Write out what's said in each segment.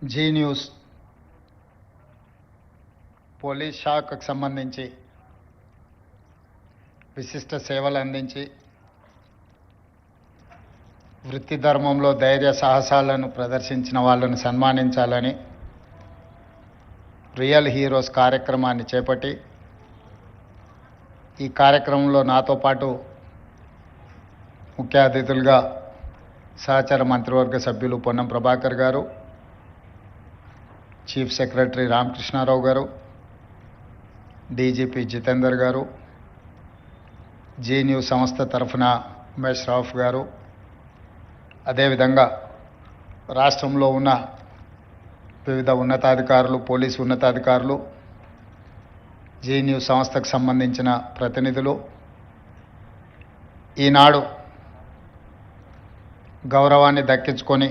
G news police శాఖకు సంబంధించి విశిష్ట సేవలు అందించి వృత్తి ధర్మంలో ధైర్య సాహసాలను ప్రదర్శించిన వాళ్ళను సన్మానించాలని రియల్ హీరోస్ కార్యక్రమాన్ని చేపట్టి ఈ కార్యక్రమంలో నాతో పాటు ముఖ్య అతిథులుగా సహచర మంత్రివర్గ సభ్యులు పొన్నం ప్రభాకర్ గారు, చీఫ్ సెక్రటరీ రామకృష్ణారావు గారు, డీజీపీ జితేందర్ గారు, జీ న్యూస్ సంస్థ తరఫున ఉమేష్ రావు గారు, అదేవిధంగా రాష్ట్రంలో ఉన్న వివిధ ఉన్నతాధికారులు, పోలీసు ఉన్నతాధికారులు, జీ న్యూస్ సంస్థకు సంబంధించిన ప్రతినిధులు, ఈనాడు గౌరవాన్ని దక్కించుకొని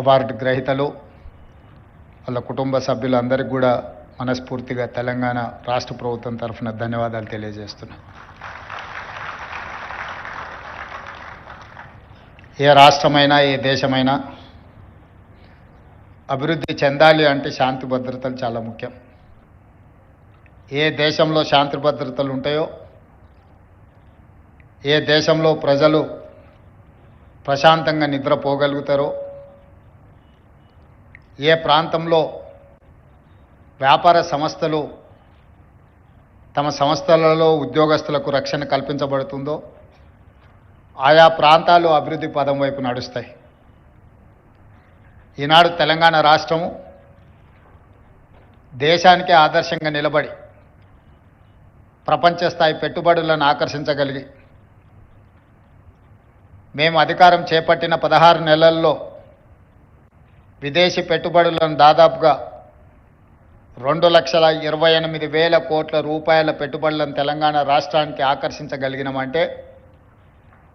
అవార్డు గ్రహీతలు, వాళ్ళ కుటుంబ సభ్యులందరికీ కూడా మనస్ఫూర్తిగా తెలంగాణ రాష్ట్ర ప్రభుత్వం తరఫున ధన్యవాదాలు తెలియజేస్తున్నా. ఏ రాష్ట్రమైనా ఏ దేశమైనా అభివృద్ధి చెందాలి అంటే శాంతి భద్రతలు చాలా ముఖ్యం. ఏ దేశంలో శాంతి భద్రతలు ఉంటాయో, ఏ దేశంలో ప్రజలు ప్రశాంతంగా నిద్రపోగలుగుతారో, ఏ ప్రాంతంలో వ్యాపార సంస్థలు తమ సంస్థలలో ఉద్యోగస్తులకు రక్షణ కల్పించబడుతుందో ఆయా ప్రాంతాలు అభివృద్ధి పదం వైపు నడుస్తాయి. ఈనాడు తెలంగాణ రాష్ట్రము దేశానికే ఆదర్శంగా నిలబడి ప్రపంచ స్థాయి పెట్టుబడులను ఆకర్షించగలిగి మేము అధికారం చేపట్టిన 16 నెలల్లో విదేశీ పెట్టుబడులను దాదాపుగా 2,28,000 కోట్ల రూపాయల పెట్టుబడులను తెలంగాణ రాష్ట్రానికి ఆకర్షించగలిగినామంటే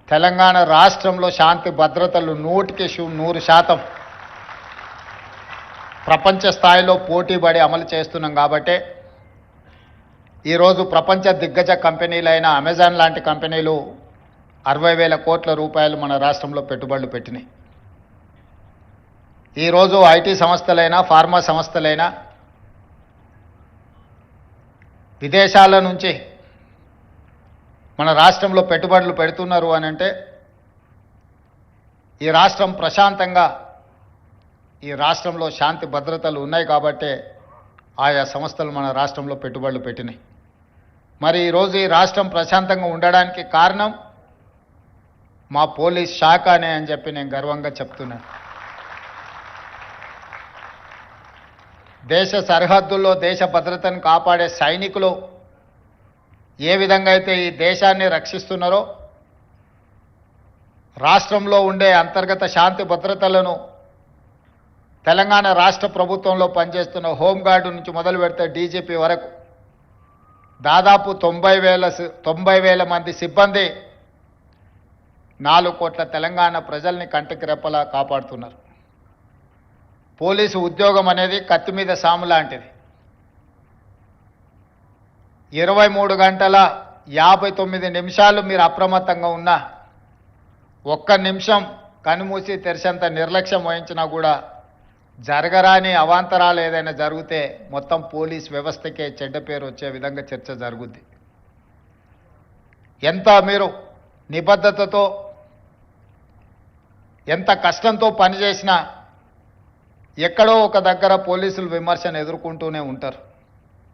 తెలంగాణ రాష్ట్రంలో శాంతి భద్రతలు 100% ప్రపంచ స్థాయిలో పోటీపడి అమలు చేస్తున్నాం. కాబట్టే ఈరోజు ప్రపంచ దిగ్గజ కంపెనీలైన అమెజాన్ లాంటి కంపెనీలు 60,000 కోట్ల రూపాయలు మన రాష్ట్రంలో పెట్టుబడులు పెట్టినాయి. ఈరోజు ఐటీ సంస్థలైనా ఫార్మా సంస్థలైనా విదేశాల నుంచి మన రాష్ట్రంలో పెట్టుబడులు పెడుతున్నారు అని అంటే ఈ రాష్ట్రం ప్రశాంతంగా, ఈ రాష్ట్రంలో శాంతి భద్రతలు ఉన్నాయి కాబట్టే ఆయా సంస్థలు మన రాష్ట్రంలో పెట్టుబడులు పెట్టినాయి. మరి ఈరోజు ఈ రాష్ట్రం ప్రశాంతంగా ఉండడానికి కారణం మా పోలీస్ శాఖనే అని చెప్పి నేను గర్వంగా చెప్తున్నాను. దేశ సరిహద్దుల్లో దేశ భద్రతను కాపాడే సైనికులు ఏ విధంగా అయితే ఈ దేశాన్ని రక్షిస్తున్నారో, రాష్ట్రంలో ఉండే అంతర్గత శాంతి భద్రతలను తెలంగాణ రాష్ట్ర ప్రభుత్వంలో పనిచేస్తున్న హోంగార్డు నుంచి మొదలు పెడితే డీజీపీ వరకు దాదాపు 90,000 మంది సిబ్బంది 4 కోట్ల తెలంగాణ ప్రజల్ని కంటికి రెప్పలా కాపాడుతున్నారు. పోలీసు ఉద్యోగం అనేది కత్తి మీద సాము లాంటిది. 23 గంటల 59 నిమిషాలు మీరు అప్రమత్తంగా ఉన్నా, 1 నిమిషం కనుమూసి తెరిచేంత నిర్లక్ష్యం వహించినా కూడా జరగరాని అవాంతరాలు ఏదైనా జరిగితే మొత్తం పోలీస్ వ్యవస్థకే చెడ్డ పేరు వచ్చే విధంగా చర్చ జరుగుద్ది. ఎంత మీరు నిబద్ధతతో, ఎంత కష్టంతో పనిచేసినా ఎక్కడో ఒక దగ్గర పోలీసులు విమర్శను ఎదుర్కొంటూనే ఉంటారు.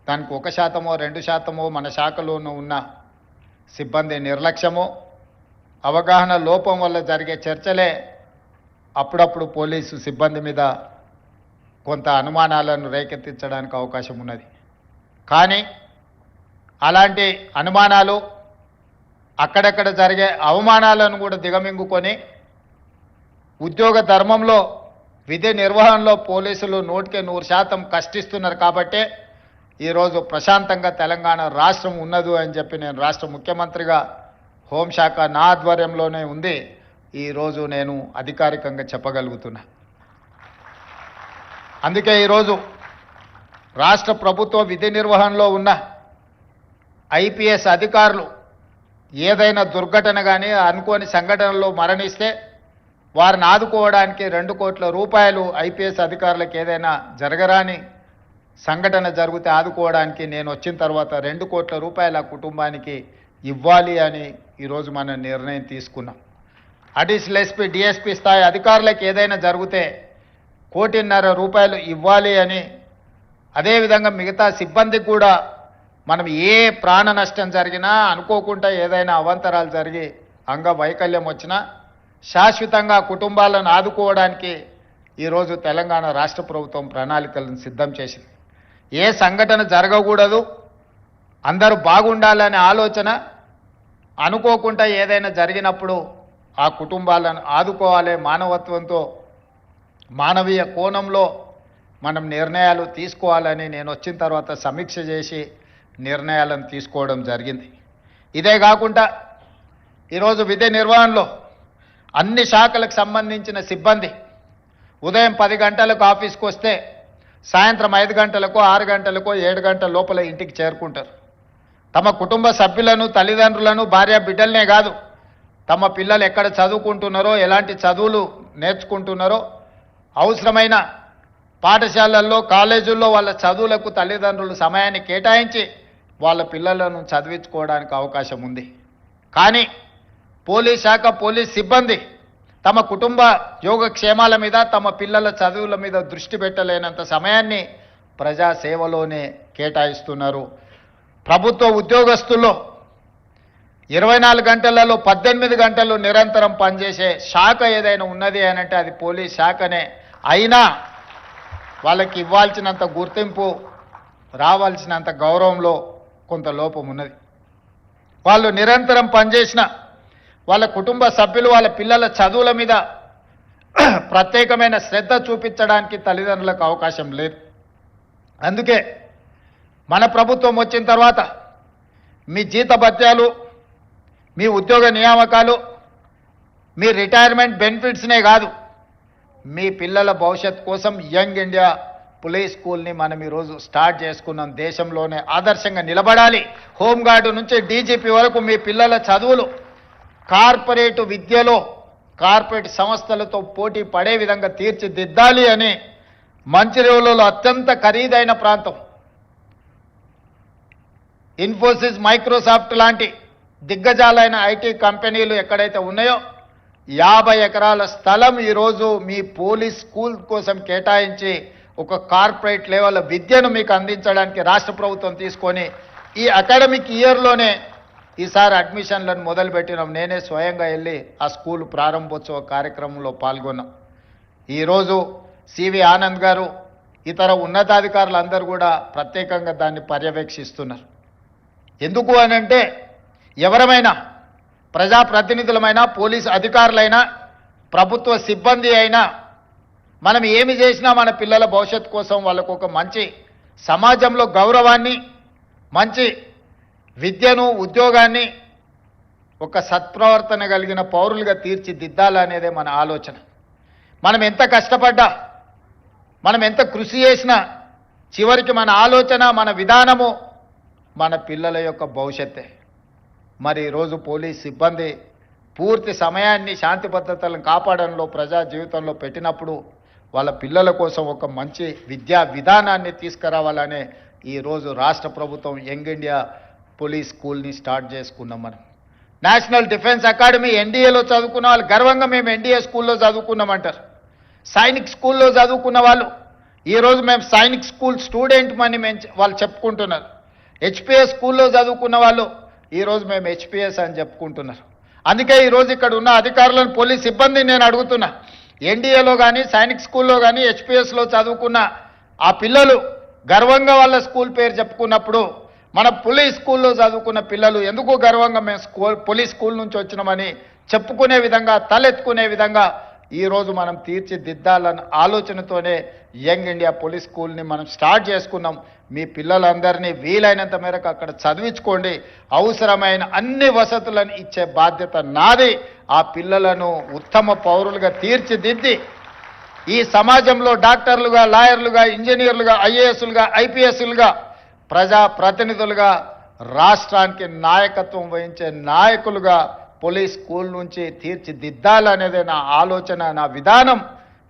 దానికి 1%, 2% మన శాఖలోనూ ఉన్న సిబ్బంది నిర్లక్ష్యమో, అవగాహన లోపం వల్ల జరిగే చర్చలే అప్పుడప్పుడు పోలీసు సిబ్బంది మీద కొంత అనుమానాలను రేకెత్తించడానికి అవకాశం ఉన్నది. కానీ అలాంటి అనుమానాలు, అక్కడక్కడ జరిగే అవమానాలను కూడా దిగమింగుకొని ఉద్యోగ ధర్మంలో, విధి నిర్వహణలో పోలీసులు 100% కష్టిస్తున్నారు. కాబట్టే ఈరోజు ప్రశాంతంగా తెలంగాణ రాష్ట్రం ఉన్నది అని చెప్పి నేను రాష్ట్ర ముఖ్యమంత్రిగా హోంశాఖ నా ఆధ్వర్యంలోనే ఉంది ఈరోజు నేను అధికారికంగా చెప్పగలుగుతున్నా. అందుకే ఈరోజు రాష్ట్ర ప్రభుత్వ విధి నిర్వహణలో ఉన్న ఐపీఎస్ అధికారులు ఏదైనా దుర్ఘటన కానీ అనుకోని సంఘటనలో మరణిస్తే వారిని ఆదుకోవడానికి 2 కోట్ల రూపాయలు ఐపీఎస్ అధికారులకు ఏదైనా జరగరాని సంఘటన జరిగితే ఆదుకోవడానికి నేను వచ్చిన తర్వాత 2 కోట్ల రూపాయల కుటుంబానికి ఇవ్వాలి అని ఈరోజు మనం నిర్ణయం తీసుకున్నాం. అడిషనల్ ఎస్పీ డిఎస్పీ స్థాయి అధికారులకు ఏదైనా జరిగితే 1.5 కోటి రూపాయలు ఇవ్వాలి అని, అదేవిధంగా మిగతా సిబ్బందికి కూడా మనం ఏ ప్రాణ నష్టం జరిగినా, అనుకోకుండా ఏదైనా అవాంతరాలు జరిగి అంగవైకల్యం వచ్చినా శాశ్వతంగా కుటుంబాలను ఆదుకోవడానికి ఈరోజు తెలంగాణ రాష్ట్ర ప్రభుత్వం ప్రణాళికలను సిద్ధం చేసింది. ఏ సంఘటన జరగకూడదు, అందరూ బాగుండాలనే ఆలోచన, అనుకోకుండా ఏదైనా జరిగినప్పుడు ఆ కుటుంబాలను ఆదుకోవాలి, మానవత్వంతో మానవీయ కోణంలో మనం నిర్ణయాలు తీసుకోవాలని నేను వచ్చిన తర్వాత సమీక్ష చేసి నిర్ణయాలను తీసుకోవడం జరిగింది. ఇదే కాకుండా ఈరోజు విధి నిర్వహణలో అన్ని శాఖలకు సంబంధించిన సిబ్బంది ఉదయం 10 గంటలకు ఆఫీస్కి వస్తే సాయంత్రం 5 గంటలకు 6 గంటలకు 7 గంటల లోపల ఇంటికి చేరుకుంటారు. తమ కుటుంబ సభ్యులను, తల్లిదండ్రులను, భార్య బిడ్డలనే కాదు, తమ పిల్లలు ఎక్కడ చదువుకుంటున్నారో, ఎలాంటి చదువులు నేర్చుకుంటున్నారో, అవసరమైన పాఠశాలల్లో, కాలేజీల్లో వాళ్ళ చదువులకు తల్లిదండ్రులు సమయాన్ని కేటాయించి వాళ్ళ పిల్లలను చదివించుకోవడానికి అవకాశం ఉంది. కానీ పోలీస్ శాఖ, పోలీస్ సిబ్బంది తమ కుటుంబ యోగక్షేమాల మీద, తమ పిల్లల చదువుల మీద దృష్టి పెట్టలేనంత సమయాన్ని ప్రజాసేవలోనే కేటాయిస్తున్నారు. ప్రభుత్వ ఉద్యోగస్తుల్లో 24 గంటలలో 18 గంటలు నిరంతరం పనిచేసే శాఖ ఏదైనా ఉన్నది అని అంటే అది పోలీస్ శాఖనే. అయినా వాళ్ళకి ఇవ్వాల్సినంత గుర్తింపు, రావాల్సినంత గౌరవంలో కొంత లోపం ఉన్నది. వాళ్ళు నిరంతరం పనిచేసిన వాళ్ళ కుటుంబ సభ్యులు, వాళ్ళ పిల్లల చదువుల మీద ప్రత్యేకమైన శ్రద్ధ చూపించడానికి తల్లిదండ్రులకు అవకాశం లేదు. అందుకే మన ప్రభుత్వం వచ్చిన తర్వాత మీ జీతభత్యాలు, మీ ఉద్యోగ నియామకాలు, మీ రిటైర్మెంట్ బెనిఫిట్స్నే కాదు, మీ పిల్లల భవిష్యత్ కోసం యంగ్ ఇండియా పోలీస్ స్కూల్ని మనం ఈరోజు స్టార్ట్ చేసుకున్నాం. దేశంలోనే ఆదర్శంగా నిలబడాలి. హోంగార్డు నుంచి డీజీపీ వరకు మీ పిల్లల చదువులు కార్పొరేట్ విద్యలో, కార్పొరేట్ సంస్థలతో పోటీ పడే విధంగా తీర్చిదిద్దాలి అని మంచిర్యాలలో అత్యంత ఖరీదైన ప్రాంతం, ఇన్ఫోసిస్, మైక్రోసాఫ్ట్ లాంటి దిగ్గజాలైన ఐటీ కంపెనీలు ఎక్కడైతే ఉన్నాయో 50 ఎకరాల స్థలం ఈరోజు మీ పోలీస్ స్కూల్ కోసం కేటాయించి ఒక కార్పొరేట్ లెవెల్ విద్యను మీకు అందించడానికి రాష్ట్ర ప్రభుత్వం తీసుకొని ఈ అకాడమిక్ ఇయర్లోనే ఈసారి అడ్మిషన్లను మొదలుపెట్టినాం. నేనే స్వయంగా వెళ్ళి ఆ స్కూల్ ప్రారంభోత్సవ కార్యక్రమంలో పాల్గొన్నాం. ఈరోజు సివి ఆనంద్ గారు, ఇతర ఉన్నతాధికారులు అందరూ కూడా ప్రత్యేకంగా దాన్ని పర్యవేక్షిస్తున్నారు. ఎందుకు అనంటే ఎవరమైనా, ప్రజాప్రతినిధులమైనా, పోలీసు అధికారులైనా, ప్రభుత్వ సిబ్బంది అయినా, మనం ఏమి చేసినా మన పిల్లల భవిష్యత్తు కోసం వాళ్ళకు ఒక మంచి సమాజంలో గౌరవాన్ని, మంచి విద్యను, ఉద్యోగాన్ని, ఒక సత్ప్రవర్తన కలిగిన పౌరులుగా తీర్చిదిద్దాలనేదే మన ఆలోచన. మనం ఎంత కష్టపడ్డా, మనం ఎంత కృషి చేసినా చివరికి మన ఆలోచన, మన విధానము మన పిల్లల యొక్క భవిష్యత్తే. మరి ఈరోజు పోలీస్ సిబ్బంది పూర్తి సమయాన్ని శాంతి భద్రతలను కాపాడంలో, ప్రజా జీవితంలో పెట్టినప్పుడు వాళ్ళ పిల్లల కోసం ఒక మంచి విద్యా విధానాన్ని తీసుకురావాలనే ఈరోజు రాష్ట్ర ప్రభుత్వం యంగ్ ఇండియా పోలీస్ స్కూల్ని స్టార్ట్ చేసుకున్నాం. మనం నేషనల్ డిఫెన్స్ అకాడమీ ఎన్డీఏలో చదువుకున్న వాళ్ళు గర్వంగా మేము ఎన్డీఏ స్కూల్లో చదువుకున్నామంటారు. సైనిక్ స్కూల్లో చదువుకున్న వాళ్ళు ఈరోజు మేము సైనిక్ స్కూల్ స్టూడెంట్ అని వాళ్ళు చెప్పుకుంటున్నారు. హెచ్పిఎస్ స్కూల్లో చదువుకున్న వాళ్ళు ఈరోజు మేము హెచ్పిఎస్ అని చెప్పుకుంటున్నారు. అందుకే ఈరోజు ఇక్కడ ఉన్న అధికారులను, పోలీస్ సిబ్బందిని నేను అడుగుతున్నా, ఎన్డీఏలో కానీ, సైనిక్ స్కూల్లో కానీ, హెచ్పిఎస్లో చదువుకున్న ఆ పిల్లలు గర్వంగా వాళ్ళ స్కూల్ పేరు చెప్పుకున్నప్పుడు మన పోలీస్ స్కూల్లో చదువుకున్న పిల్లలు ఎందుకు గర్వంగా మేము పోలీస్ స్కూల్ నుంచి వచ్చినామని చెప్పుకునే విధంగా, తలెత్తుకునే విధంగా ఈరోజు మనం తీర్చిదిద్దాలన్న ఆలోచనతోనే యంగ్ ఇండియా పోలీస్ స్కూల్ని మనం స్టార్ట్ చేసుకున్నాం. మీ పిల్లలందరినీ వీలైనంత మేరకు అక్కడ చదివించుకోండి. అవసరమైన అన్ని వసతులను ఇచ్చే బాధ్యత నాది. ఆ పిల్లలను ఉత్తమ పౌరులుగా తీర్చిదిద్ది ఈ సమాజంలో డాక్టర్లుగా, లాయర్లుగా, ఇంజనీర్లుగా, ఐఏఎస్లుగా, ఐపీఎస్లుగా, ప్రజా ప్రతినిధులుగా, రాష్ట్రానికి నాయకత్వం వహించే నాయకులుగా పోలీస్ స్కూల్ నుంచి తీర్చిదిద్దాలనేదే నా ఆలోచన, నా విధానం.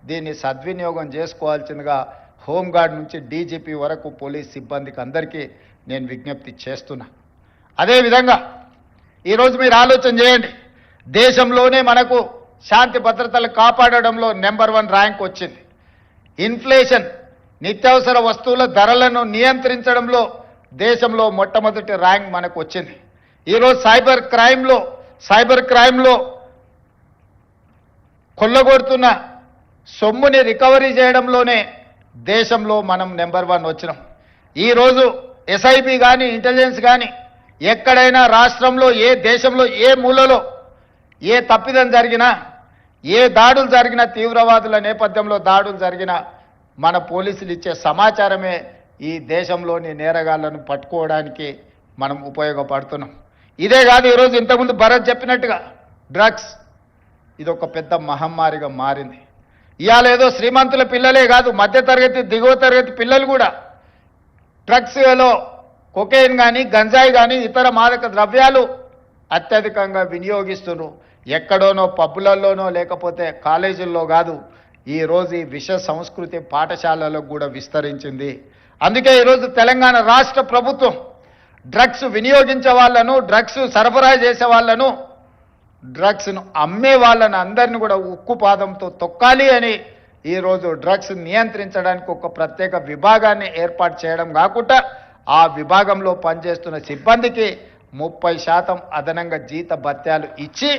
దీన్ని సద్వినియోగం చేసుకోవాల్సిందిగా హోంగార్డ్ నుంచి డీజీపీ వరకు పోలీస్ సిబ్బందికి అందరికీ నేను విజ్ఞప్తి చేస్తున్నా. అదేవిధంగా ఈరోజు మీరు ఆలోచన చేయండి, దేశంలోనే మనకు శాంతి భద్రతలు కాపాడడంలో నెంబర్ 1 ర్యాంక్ వచ్చింది. ఇన్ఫ్లేషన్, నిత్యావసర వస్తువుల ధరలను నియంత్రించడంలో దేశంలో మొట్టమొదటి ర్యాంక్ మనకు వచ్చింది. ఈరోజు సైబర్ క్రైమ్లో కొల్లగొడుతున్న సొమ్ముని రికవరీ చేయడంలోనే దేశంలో మనం నెంబర్ 1 వచ్చినాం. ఈరోజు ఎస్ఐబి కానీ ఇంటెలిజెన్స్ కానీ ఎక్కడైనా రాష్ట్రంలో, ఏ దేశంలో, ఏ మూలలో ఏ తప్పిదం జరిగినా, ఏ దాడులు జరిగినా, తీవ్రవాదుల నేపథ్యంలో దాడులు జరిగినా మన పోలీసులు ఇచ్చే సమాచారమే ఈ దేశంలోని నేరగాళ్లను పట్టుకోవడానికి మనం ఉపయోగపడుతున్నాం. ఇదే కాదు, ఈరోజు ఇంతకుముందు భరత్ చెప్పినట్టుగా డ్రగ్స్ ఇది ఒక పెద్ద మహమ్మారిగా మారింది. ఇవాళ ఏదో శ్రీమంతుల పిల్లలే కాదు, మధ్యతరగతి దిగువ తరగతి పిల్లలు కూడా డ్రగ్స్లో కొకైన్ కానీ, గంజాయి కానీ, ఇతర మాదక ద్రవ్యాలు అత్యధికంగా వినియోగిస్తున్నారు. ఎక్కడోనో పబ్బులలోనో లేకపోతే కాలేజీల్లో కాదు, ఈరోజు ఈ విష సంస్కృతి పాఠశాలలకు కూడా విస్తరించింది. అందుకే ఈరోజు తెలంగాణ రాష్ట్ర ప్రభుత్వం డ్రగ్స్ వినియోగించే వాళ్ళను, డ్రగ్స్ సరఫరా చేసే వాళ్ళను, డ్రగ్స్ను అమ్మే వాళ్ళని అందరినీ కూడా ఉక్కుపాదంతో తొక్కాలి అని ఈరోజు డ్రగ్స్ నియంత్రించడానికి ఒక ప్రత్యేక విభాగాన్ని ఏర్పాటు చేయడం కాకుండా ఆ విభాగంలో పనిచేస్తున్న సిబ్బందికి 30% అదనంగా జీత భత్యాలు ఇచ్చి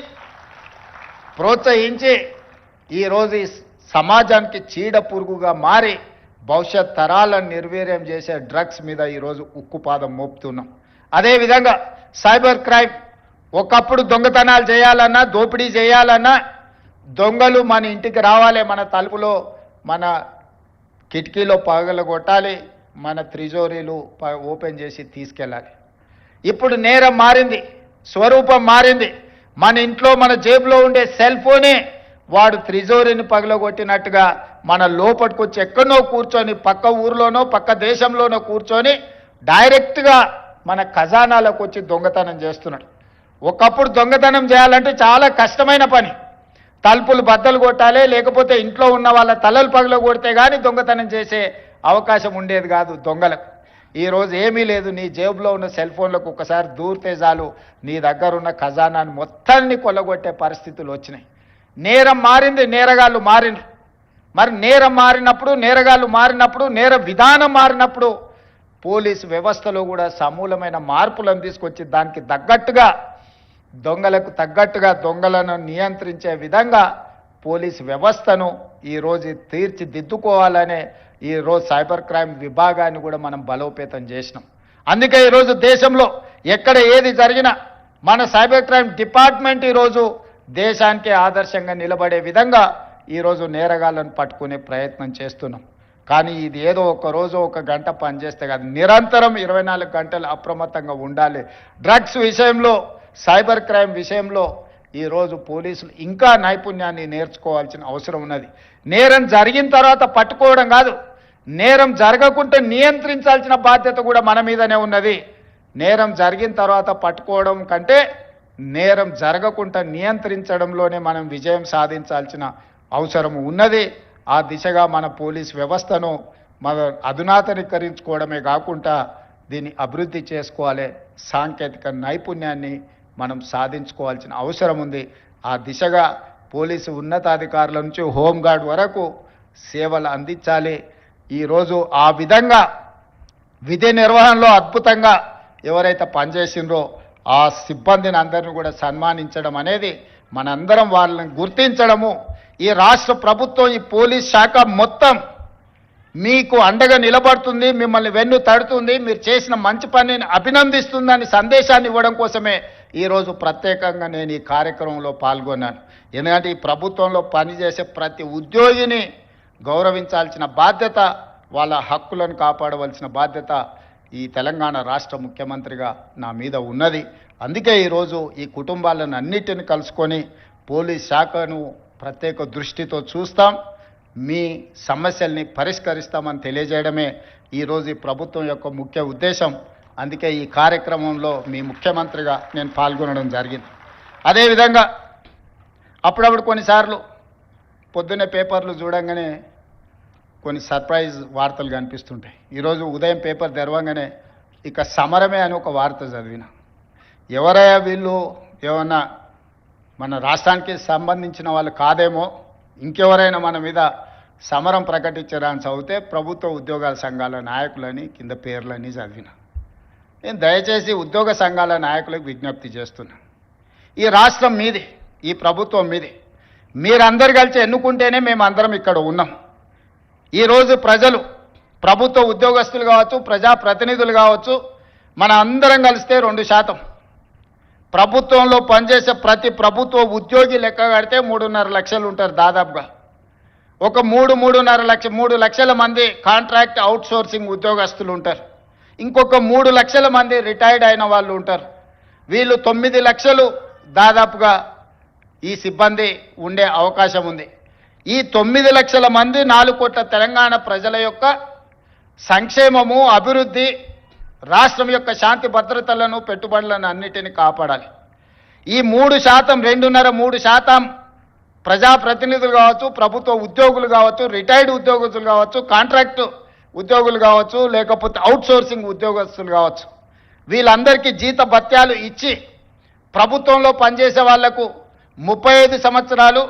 ప్రోత్సహించి ఈరోజు ఈ సమాజానికి చీడ పురుగుగా మారి భవిష్యత్ తరాలను నిర్వీర్యం చేసే డ్రగ్స్ మీద ఈరోజు ఉక్కుపాదం మోపుతున్నాం. అదేవిధంగా సైబర్ క్రైమ్, ఒకప్పుడు దొంగతనాలు చేయాలన్నా, దోపిడీ చేయాలన్నా దొంగలు మన ఇంటికి రావాలి, మన తలుపులో, మన కిటికీలో పగలగొట్టాలి, మన త్రిజోరీలు ఓపెన్ చేసి తీసుకెళ్ళాలి. ఇప్పుడు నేరం మారింది, స్వరూపం మారింది. మన ఇంట్లో మన జేబులో ఉండే సెల్ ఫోనే వాడు త్రిజోరీని పగలగొట్టినట్టుగా మన లోపలికి వచ్చి ఎక్కడో కూర్చొని, పక్క ఊర్లోనో పక్క దేశంలోనో కూర్చొని డైరెక్ట్గా మన ఖజానాలకు వచ్చి దొంగతనం చేస్తున్నాడు. ఒకప్పుడు దొంగతనం చేయాలంటే చాలా కష్టమైన పని. తలుపులు బద్దలు కొట్టాలి, లేకపోతే ఇంట్లో ఉన్న వాళ్ళ తలలు పగల కొడితే కానీ దొంగతనం చేసే అవకాశం ఉండేది కాదు దొంగలకు. ఈరోజు ఏమీ లేదు, నీ జేబులో ఉన్న సెల్ ఫోన్లకు ఒకసారి దూరితే చాలు నీ దగ్గర ఉన్న ఖజానాన్ని మొత్తాన్ని కొల్లగొట్టే పరిస్థితులు వచ్చినాయి. నేరం మారింది, నేరగాళ్ళు మారినారు. మరి నేరం మారినప్పుడు, నేరగాళ్ళు మారినప్పుడు, నేర విధానం మారినప్పుడు పోలీసు వ్యవస్థలో కూడా సమూలమైన మార్పులను తీసుకొచ్చి దానికి తగ్గట్టుగా, దొంగలకు తగ్గట్టుగా దొంగలను నియంత్రించే విధంగా పోలీసు వ్యవస్థను ఈరోజు తీర్చిదిద్దుకోవాలనే ఈరోజు సైబర్ క్రైమ్ విభాగాన్ని కూడా మనం బలోపేతం చేసినాం. అందుకే ఈరోజు దేశంలో ఎక్కడ ఏది జరిగినా మన సైబర్ క్రైమ్ డిపార్ట్మెంట్ ఈరోజు దేశానికే ఆదర్శంగా నిలబడే విధంగా ఈరోజు నేరగాళ్లను పట్టుకునే ప్రయత్నం చేస్తున్నాం. కానీ ఇది ఏదో ఒక రోజు ఒక గంట పనిచేస్తే కాదు, నిరంతరం 24 గంటలు అప్రమత్తంగా ఉండాలి. డ్రగ్స్ విషయంలో, సైబర్ క్రైమ్ విషయంలో ఈరోజు పోలీసులు ఇంకా నైపుణ్యాన్ని నేర్చుకోవాల్సిన అవసరం ఉన్నది. నేరం జరిగిన తర్వాత పట్టుకోవడం కాదు, నేరం జరగకుండా నియంత్రించాల్సిన బాధ్యత కూడా మన మీదనే ఉన్నది. నేరం జరిగిన తర్వాత పట్టుకోవడం కంటే నేరం జరగకుండా నియంత్రించడంలోనే మనం విజయం సాధించాల్సిన అవసరం ఉన్నది. ఆ దిశగా మన పోలీస్ వ్యవస్థను మన అధునాతనీకరించుకోవడమే కాకుండా దీన్ని అభివృద్ధి చేసుకోవాలి. సాంకేతిక నైపుణ్యాన్ని మనం సాధించుకోవాల్సిన అవసరం ఉంది. ఆ దిశగా పోలీసు ఉన్నతాధికారుల నుంచి హోంగార్డ్ వరకు సేవలు అందించాలి. ఈరోజు ఆ విధంగా విధి నిర్వహణలో అద్భుతంగా ఎవరైతే పనిచేసిండ్రో ఆ సిబ్బందిని అందరిని కూడా సన్మానించడం అనేది, మనందరం వాళ్ళని గుర్తించడము, ఈ రాష్ట్ర ప్రభుత్వం, ఈ పోలీస్ శాఖ మొత్తం మీకు అండగా నిలబడుతుంది, మిమ్మల్ని వెన్ను తడుతుంది, మీరు చేసిన మంచి పనిని అభినందిస్తుందని సందేశాన్ని ఇవ్వడం కోసమే ఈరోజు ప్రత్యేకంగా నేను ఈ కార్యక్రమంలో పాల్గొన్నాను. ఎందుకంటే ఈ ప్రభుత్వంలో పనిచేసే ప్రతి ఉద్యోగిని గౌరవించాల్సిన బాధ్యత, వాళ్ళ హక్కులను కాపాడవలసిన బాధ్యత ఈ తెలంగాణ రాష్ట్ర ముఖ్యమంత్రిగా నా మీద ఉన్నది. అందుకే ఈరోజు ఈ కుటుంబాలను అన్నిటిని కలుసుకొని పోలీస్ శాఖను ప్రత్యేక దృష్టితో చూస్తాం, మీ సమస్యల్ని పరిష్కరిస్తామని తెలియజేయడమే ఈరోజు ఈ ప్రభుత్వం యొక్క ముఖ్య ఉద్దేశం. అందుకే ఈ కార్యక్రమంలో మీ ముఖ్యమంత్రిగా నేను పాల్గొనడం జరిగింది. అదేవిధంగా అప్పుడప్పుడు కొన్నిసార్లు పొద్దున్నే పేపర్లు చూడంగానే కొన్ని సర్ప్రైజ్ వార్తలు కనిపిస్తుంటాయి. ఈరోజు ఉదయం పేపర్ తెరవంగానే ఇక సమరమే అని ఒక వార్త చదివిన. ఎవరయ్యా వీళ్ళు, ఏమన్నా మన రాష్ట్రానికి సంబంధించిన వాళ్ళు కాదేమో, ఇంకెవరైనా మన మీద సమరం ప్రకటించారా అని చదివితే ప్రభుత్వ ఉద్యోగాల సంఘాల నాయకులని కింద పేర్లని చదివిన. నేను దయచేసి ఉద్యోగ సంఘాల నాయకులకు విజ్ఞప్తి చేస్తున్నా, ఈ రాష్ట్రం మీది, ఈ ప్రభుత్వం మీది, మీరందరు కలిసి ఎన్నుకుంటేనే మేము అందరం ఇక్కడ ఉన్నాం. ఈరోజు ప్రజలు, ప్రభుత్వ ఉద్యోగస్తులు కావచ్చు, ప్రజాప్రతినిధులు కావచ్చు, మన అందరం కలిస్తే 2%, ప్రభుత్వంలో పనిచేసే ప్రతి ప్రభుత్వ ఉద్యోగి లెక్క కడితే 3.5 లక్షలు ఉంటారు దాదాపుగా. ఒక 3 లక్షల మంది కాంట్రాక్ట్ అవుట్సోర్సింగ్ ఉద్యోగస్తులు ఉంటారు. ఇంకొక 3 లక్షల మంది రిటైర్డ్ అయిన వాళ్ళు ఉంటారు. వీళ్ళు 9 లక్షలు దాదాపుగా ఈ సిబ్బంది ఉండే అవకాశం ఉంది. ఈ 9 లక్షల మంది 4 కోట్ల తెలంగాణ ప్రజల యొక్క సంక్షేమము, అభివృద్ధి, రాష్ట్రం యొక్క శాంతి భద్రతలను, పెట్టుబడులను అన్నిటిని కాపాడాలి. ఈ 3%, 2.5-3% ప్రజాప్రతినిధులు కావచ్చు, ప్రభుత్వ ఉద్యోగులు కావచ్చు, రిటైర్డ్ ఉద్యోగస్తులు కావచ్చు, కాంట్రాక్ట్ ఉద్యోగులు కావచ్చు, లేకపోతే అవుట్సోర్సింగ్ ఉద్యోగస్తులు కావచ్చు, వీళ్ళందరికీ జీత భత్యాలు ఇచ్చి ప్రభుత్వంలో పనిచేసే వాళ్లకు 35 సంవత్సరాలు,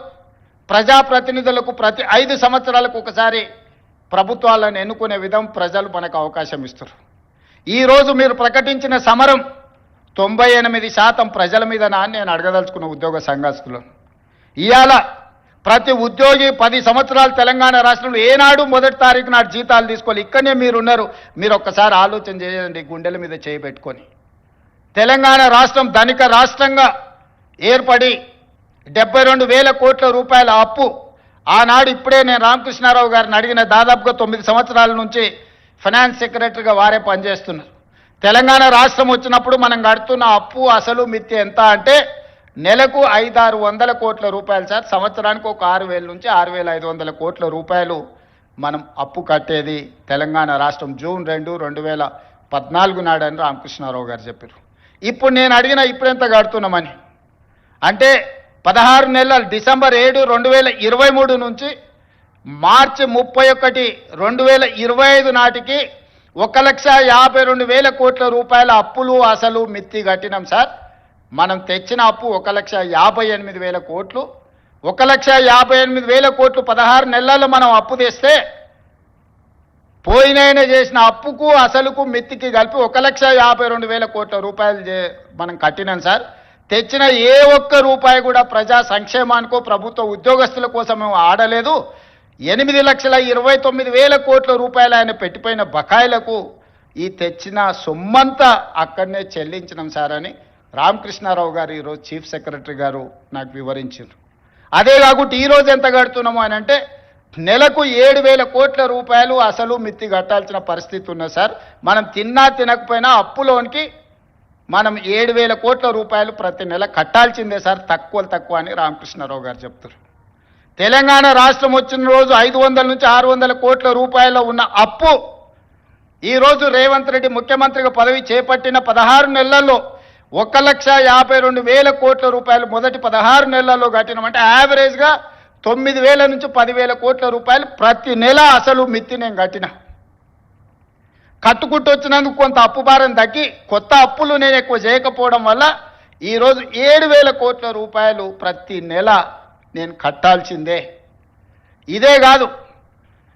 ప్రజాప్రతినిధులకు ప్రతి 5 సంవత్సరాలకు ఒకసారి ప్రభుత్వాలను ఎన్నుకునే విధం ప్రజలు మనకు అవకాశం ఇస్తారు. ఈరోజు మీరు ప్రకటించిన సమరం 98% ప్రజల మీద నేను అడగదలుచుకున్న ఉద్యోగ సంఘస్థులు. ఇవాళ ప్రతి ఉద్యోగి 10 సంవత్సరాలు తెలంగాణ రాష్ట్రంలో ఏనాడు 1వ తారీఖు నాడు జీతాలు తీసుకోవాలి. ఇక్కడనే మీరున్నారు, మీరు ఒక్కసారి ఆలోచన చేయండి, గుండెల మీద చేయబెట్టుకొని. తెలంగాణ రాష్ట్రం ధనిక రాష్ట్రంగా ఏర్పడి 72,000 కోట్ల రూపాయల అప్పు ఆనాడు, ఇప్పుడే నేను రామకృష్ణారావు గారిని అడిగిన, దాదాపుగా 9 సంవత్సరాల నుంచి ఫైనాన్స్ సెక్రటరీగా వారే పనిచేస్తున్నారు. తెలంగాణ రాష్ట్రం వచ్చినప్పుడు మనం కడుతున్న అప్పు అసలు మిత్తి ఎంత అంటే నెలకు 500-600 కోట్ల రూపాయలు సార్. సంవత్సరానికి ఒక 6,000 నుంచి 6,500 కోట్ల రూపాయలు మనం అప్పు కట్టేది తెలంగాణ రాష్ట్రం. జూన్ 2, 2014 నాడు అని రామకృష్ణారావు గారు చెప్పారు. ఇప్పుడు నేను అడిగిన ఇప్పుడెంత కడుతున్నామని అంటే 16 నెలలు, డిసెంబర్ 7, 2023 నుంచి మార్చి 31, 2025 నాటికి 1,52,000 కోట్ల రూపాయల అప్పులు అసలు మిత్తి కట్టినాం సార్. మనం తెచ్చిన అప్పు 1,58,000 కోట్లు. 1,58,000 కోట్లు 16 నెలల్లో మనం అప్పు తెస్తే పోయినైనా చేసిన అప్పుకు అసలుకు మిత్తికి కలిపి 1,52,000 కోట్ల రూపాయలు మనం కట్టినాం సార్. తెచ్చిన ఏ ఒక్క రూపాయి కూడా ప్రజా సంక్షేమానికో, ప్రభుత్వ ఉద్యోగస్తుల కోసం మేము ఆడలేదు. 8,29,000 కోట్ల రూపాయలు ఆయన పెట్టిపోయిన బకాయిలకు ఈ తెచ్చిన సొమ్మంతా అక్కడనే చెల్లించినాం సార్ అని రామకృష్ణారావు గారు ఈరోజు చీఫ్ సెక్రటరీ గారు నాకు వివరించారు. అదే కాకుండా ఈరోజు ఎంత కడుతున్నాము అని అంటే నెలకు 7,000 కోట్ల రూపాయలు అసలు మిత్తి కట్టాల్సిన పరిస్థితి ఉన్నది సార్. మనం తిన్నా తినకపోయినా అప్పులోనికి మనం 7,000 కోట్ల రూపాయలు ప్రతి నెల కట్టాల్సిందే సార్, తక్కువ అని రామకృష్ణారావు గారు చెప్తారు. తెలంగాణ రాష్ట్రం వచ్చిన రోజు 500 నుంచి 600 కోట్ల రూపాయలు ఉన్న అప్పు ఈరోజు రేవంత్ రెడ్డి ముఖ్యమంత్రిగా పదవి చేపట్టిన 16 నెలల్లో 1,52,000 కోట్ల రూపాయలు మొదటి 16 నెలల్లో కట్టినామంటే యావరేజ్గా 9,000 నుంచి 10,000 కోట్ల రూపాయలు ప్రతి నెల అసలు మిత్తి నేను కట్టిన. కట్టుకుంటూ వచ్చినందుకు కొంత అప్పు భారం తగ్గి కొత్త అప్పులు నేను ఎక్కువ చేయకపోవడం వల్ల ఈరోజు 7,000 కోట్ల రూపాయలు ప్రతి నెల నేను కట్టాల్సిందే. ఇదే కాదు,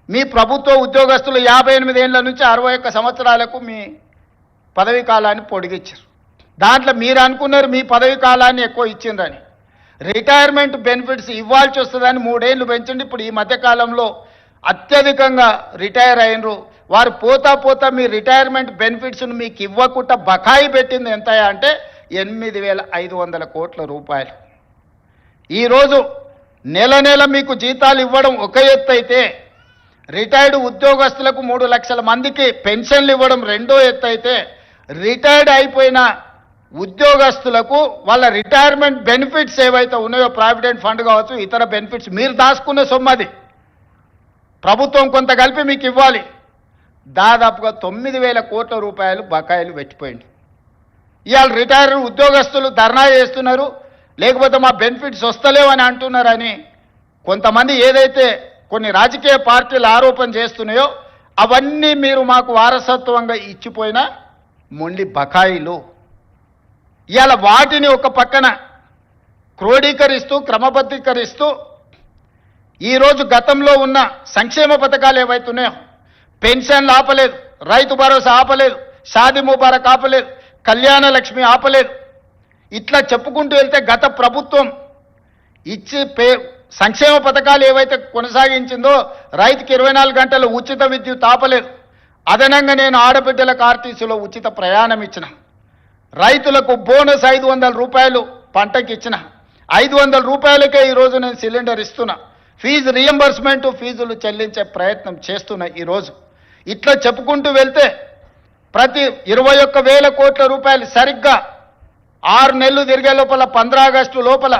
మీ ప్రభుత్వ ఉద్యోగస్తులు 58 ఏళ్ల నుంచి 61 సంవత్సరాలకు మీ పదవీ కాలాన్ని పొడిగించారు. దాంట్లో మీరు అనుకున్నారు మీ పదవీ కాలాన్ని ఎక్కువ ఇచ్చిండ్రని. రిటైర్మెంట్ బెనిఫిట్స్ ఇవ్వాల్సి వస్తుందని 3 ఏళ్ళు పెంచండి. ఇప్పుడు ఈ మధ్యకాలంలో అత్యధికంగా రిటైర్ అయినరు వారు పోతా మీ రిటైర్మెంట్ బెనిఫిట్స్ను మీకు ఇవ్వకుండా బకాయి పెట్టింది ఎంత అంటే 8,500 కోట్ల రూపాయలు. ఈరోజు నెల మీకు జీతాలు ఇవ్వడం ఒక ఎత్తు అయితే, రిటైర్డ్ ఉద్యోగస్తులకు 3 లక్షల మందికి పెన్షన్లు ఇవ్వడం రెండో ఎత్తు అయితే, రిటైర్డ్ అయిపోయిన ఉద్యోగస్తులకు వాళ్ళ రిటైర్మెంట్ బెనిఫిట్స్ ఏవైతే ఉన్నాయో, ప్రావిడెంట్ ఫండ్ కావచ్చు, ఇతర బెనిఫిట్స్ మీరు దాచుకున్న సొమ్మది ప్రభుత్వం కొంత కలిపి మీకు ఇవ్వాలి. దాదాపుగా 9,000 కోట్ల రూపాయలు బకాయిలు పెట్టిపోయింది. ఇవాళ రిటైర్డ్ ఉద్యోగస్తులు ధర్నా చేస్తున్నారు. లేకపోతే మా బెనిఫిట్స్ వస్తలేవని అంటున్నారని కొంతమంది ఏదైతే కొన్ని రాజకీయ పార్టీలు ఆరోపణ చేస్తున్నాయో అవన్నీ మీరు మాకు వారసత్వంగా ఇచ్చిపోయిన మొండి బకాయిలు. ఇవాళ వాటిని ఒక పక్కన క్రోడీకరిస్తూ క్రమబద్ధీకరిస్తూ ఈరోజు గతంలో ఉన్న సంక్షేమ పథకాలు ఏవైతున్నాయో పెన్షన్లు ఆపలేదు, రైతు భరోసా ఆపలేదు, షాదీ ముబారక్ ఆపలేదు, కళ్యాణ లక్ష్మి ఆపలేదు. ఇట్లా చెప్పుకుంటూ వెళ్తే గత ప్రభుత్వం ఇచ్చి సంక్షేమ పథకాలు ఏవైతే కొనసాగించిందో రైతుకి 24 గంటలు ఉచిత విద్యుత్ ఆపలేదు. అదనంగా నేను ఆడబిడ్డలకు ఆర్టీసీలో ఉచిత ప్రయాణం ఇచ్చిన, రైతులకు బోనస్ 500 రూపాయలు పంటకి ఇచ్చిన, 500 రూపాయలకే ఈరోజు నేను సిలిండర్ ఇస్తున్నా, ఫీజు రియంబర్స్మెంట్ ఫీజులు చెల్లించే ప్రయత్నం చేస్తున్నా. ఈరోజు ఇట్లా చెప్పుకుంటూ వెళ్తే ప్రతి 21,000 కోట్ల రూపాయలు సరిగ్గా 6 నెలలు తిరిగే లోపల 15 ఆగస్టు లోపల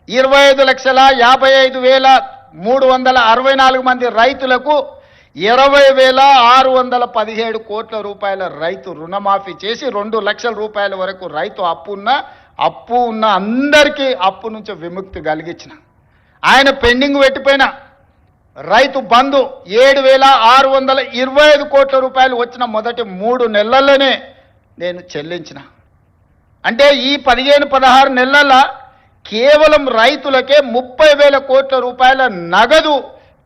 25,55,364 మంది రైతులకు 20,617 కోట్ల రూపాయల రైతు రుణమాఫీ చేసి 2 లక్షల రూపాయల వరకు రైతు అప్పు ఉన్న అందరికీ అప్పు నుంచి విముక్తి కలిగించిన. ఆయన పెండింగ్ పెట్టిపోయిన రైతు బంధు 7,625 కోట్ల రూపాయలు వచ్చిన మొదటి 3 నెలల్లోనే నేను చెల్లించిన. అంటే ఈ 15-16 నెలల కేవలం రైతులకే 30,000 కోట్ల రూపాయల నగదు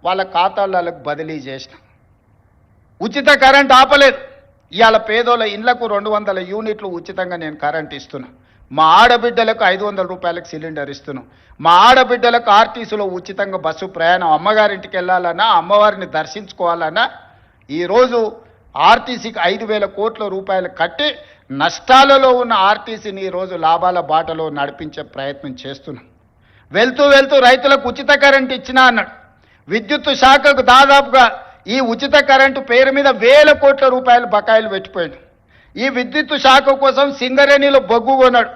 వాళ్ళ ఖాతాలకు బదిలీ చేసిన. ఉచిత కరెంట్ ఆపలేదు. ఇవాళ పేదోళ్ళ ఇళ్లకు 200 యూనిట్లు ఉచితంగా నేను కరెంట్ ఇస్తున్నా. మా ఆడబిడ్డలకు 500 రూపాయలకు సిలిండర్ ఇస్తున్నాం. మా ఆడబిడ్డలకు ఆర్టీసీలో ఉచితంగా బస్సు ప్రయాణం, అమ్మగారింటికి వెళ్ళాలన్నా అమ్మవారిని దర్శించుకోవాలన్నా ఈరోజు ఆర్టీసీకి 5,000 కోట్ల రూపాయలు కట్టి నష్టాలలో ఉన్న ఆర్టీసీని ఈరోజు లాభాల బాటలో నడిపించే ప్రయత్నం చేస్తున్నాం. వెళ్తూ రైతులకు ఉచిత కరెంట్ ఇచ్చినా అన్నాడు. విద్యుత్ శాఖకు దాదాపుగా ఈ ఉచిత కరెంటు పేరు మీద 1,000 కోట్ల రూపాయలు బకాయిలు పెట్టిపోయాడు. ఈ విద్యుత్ శాఖ కోసం సింగరేణిలో బొగ్గు కొన్నాడు.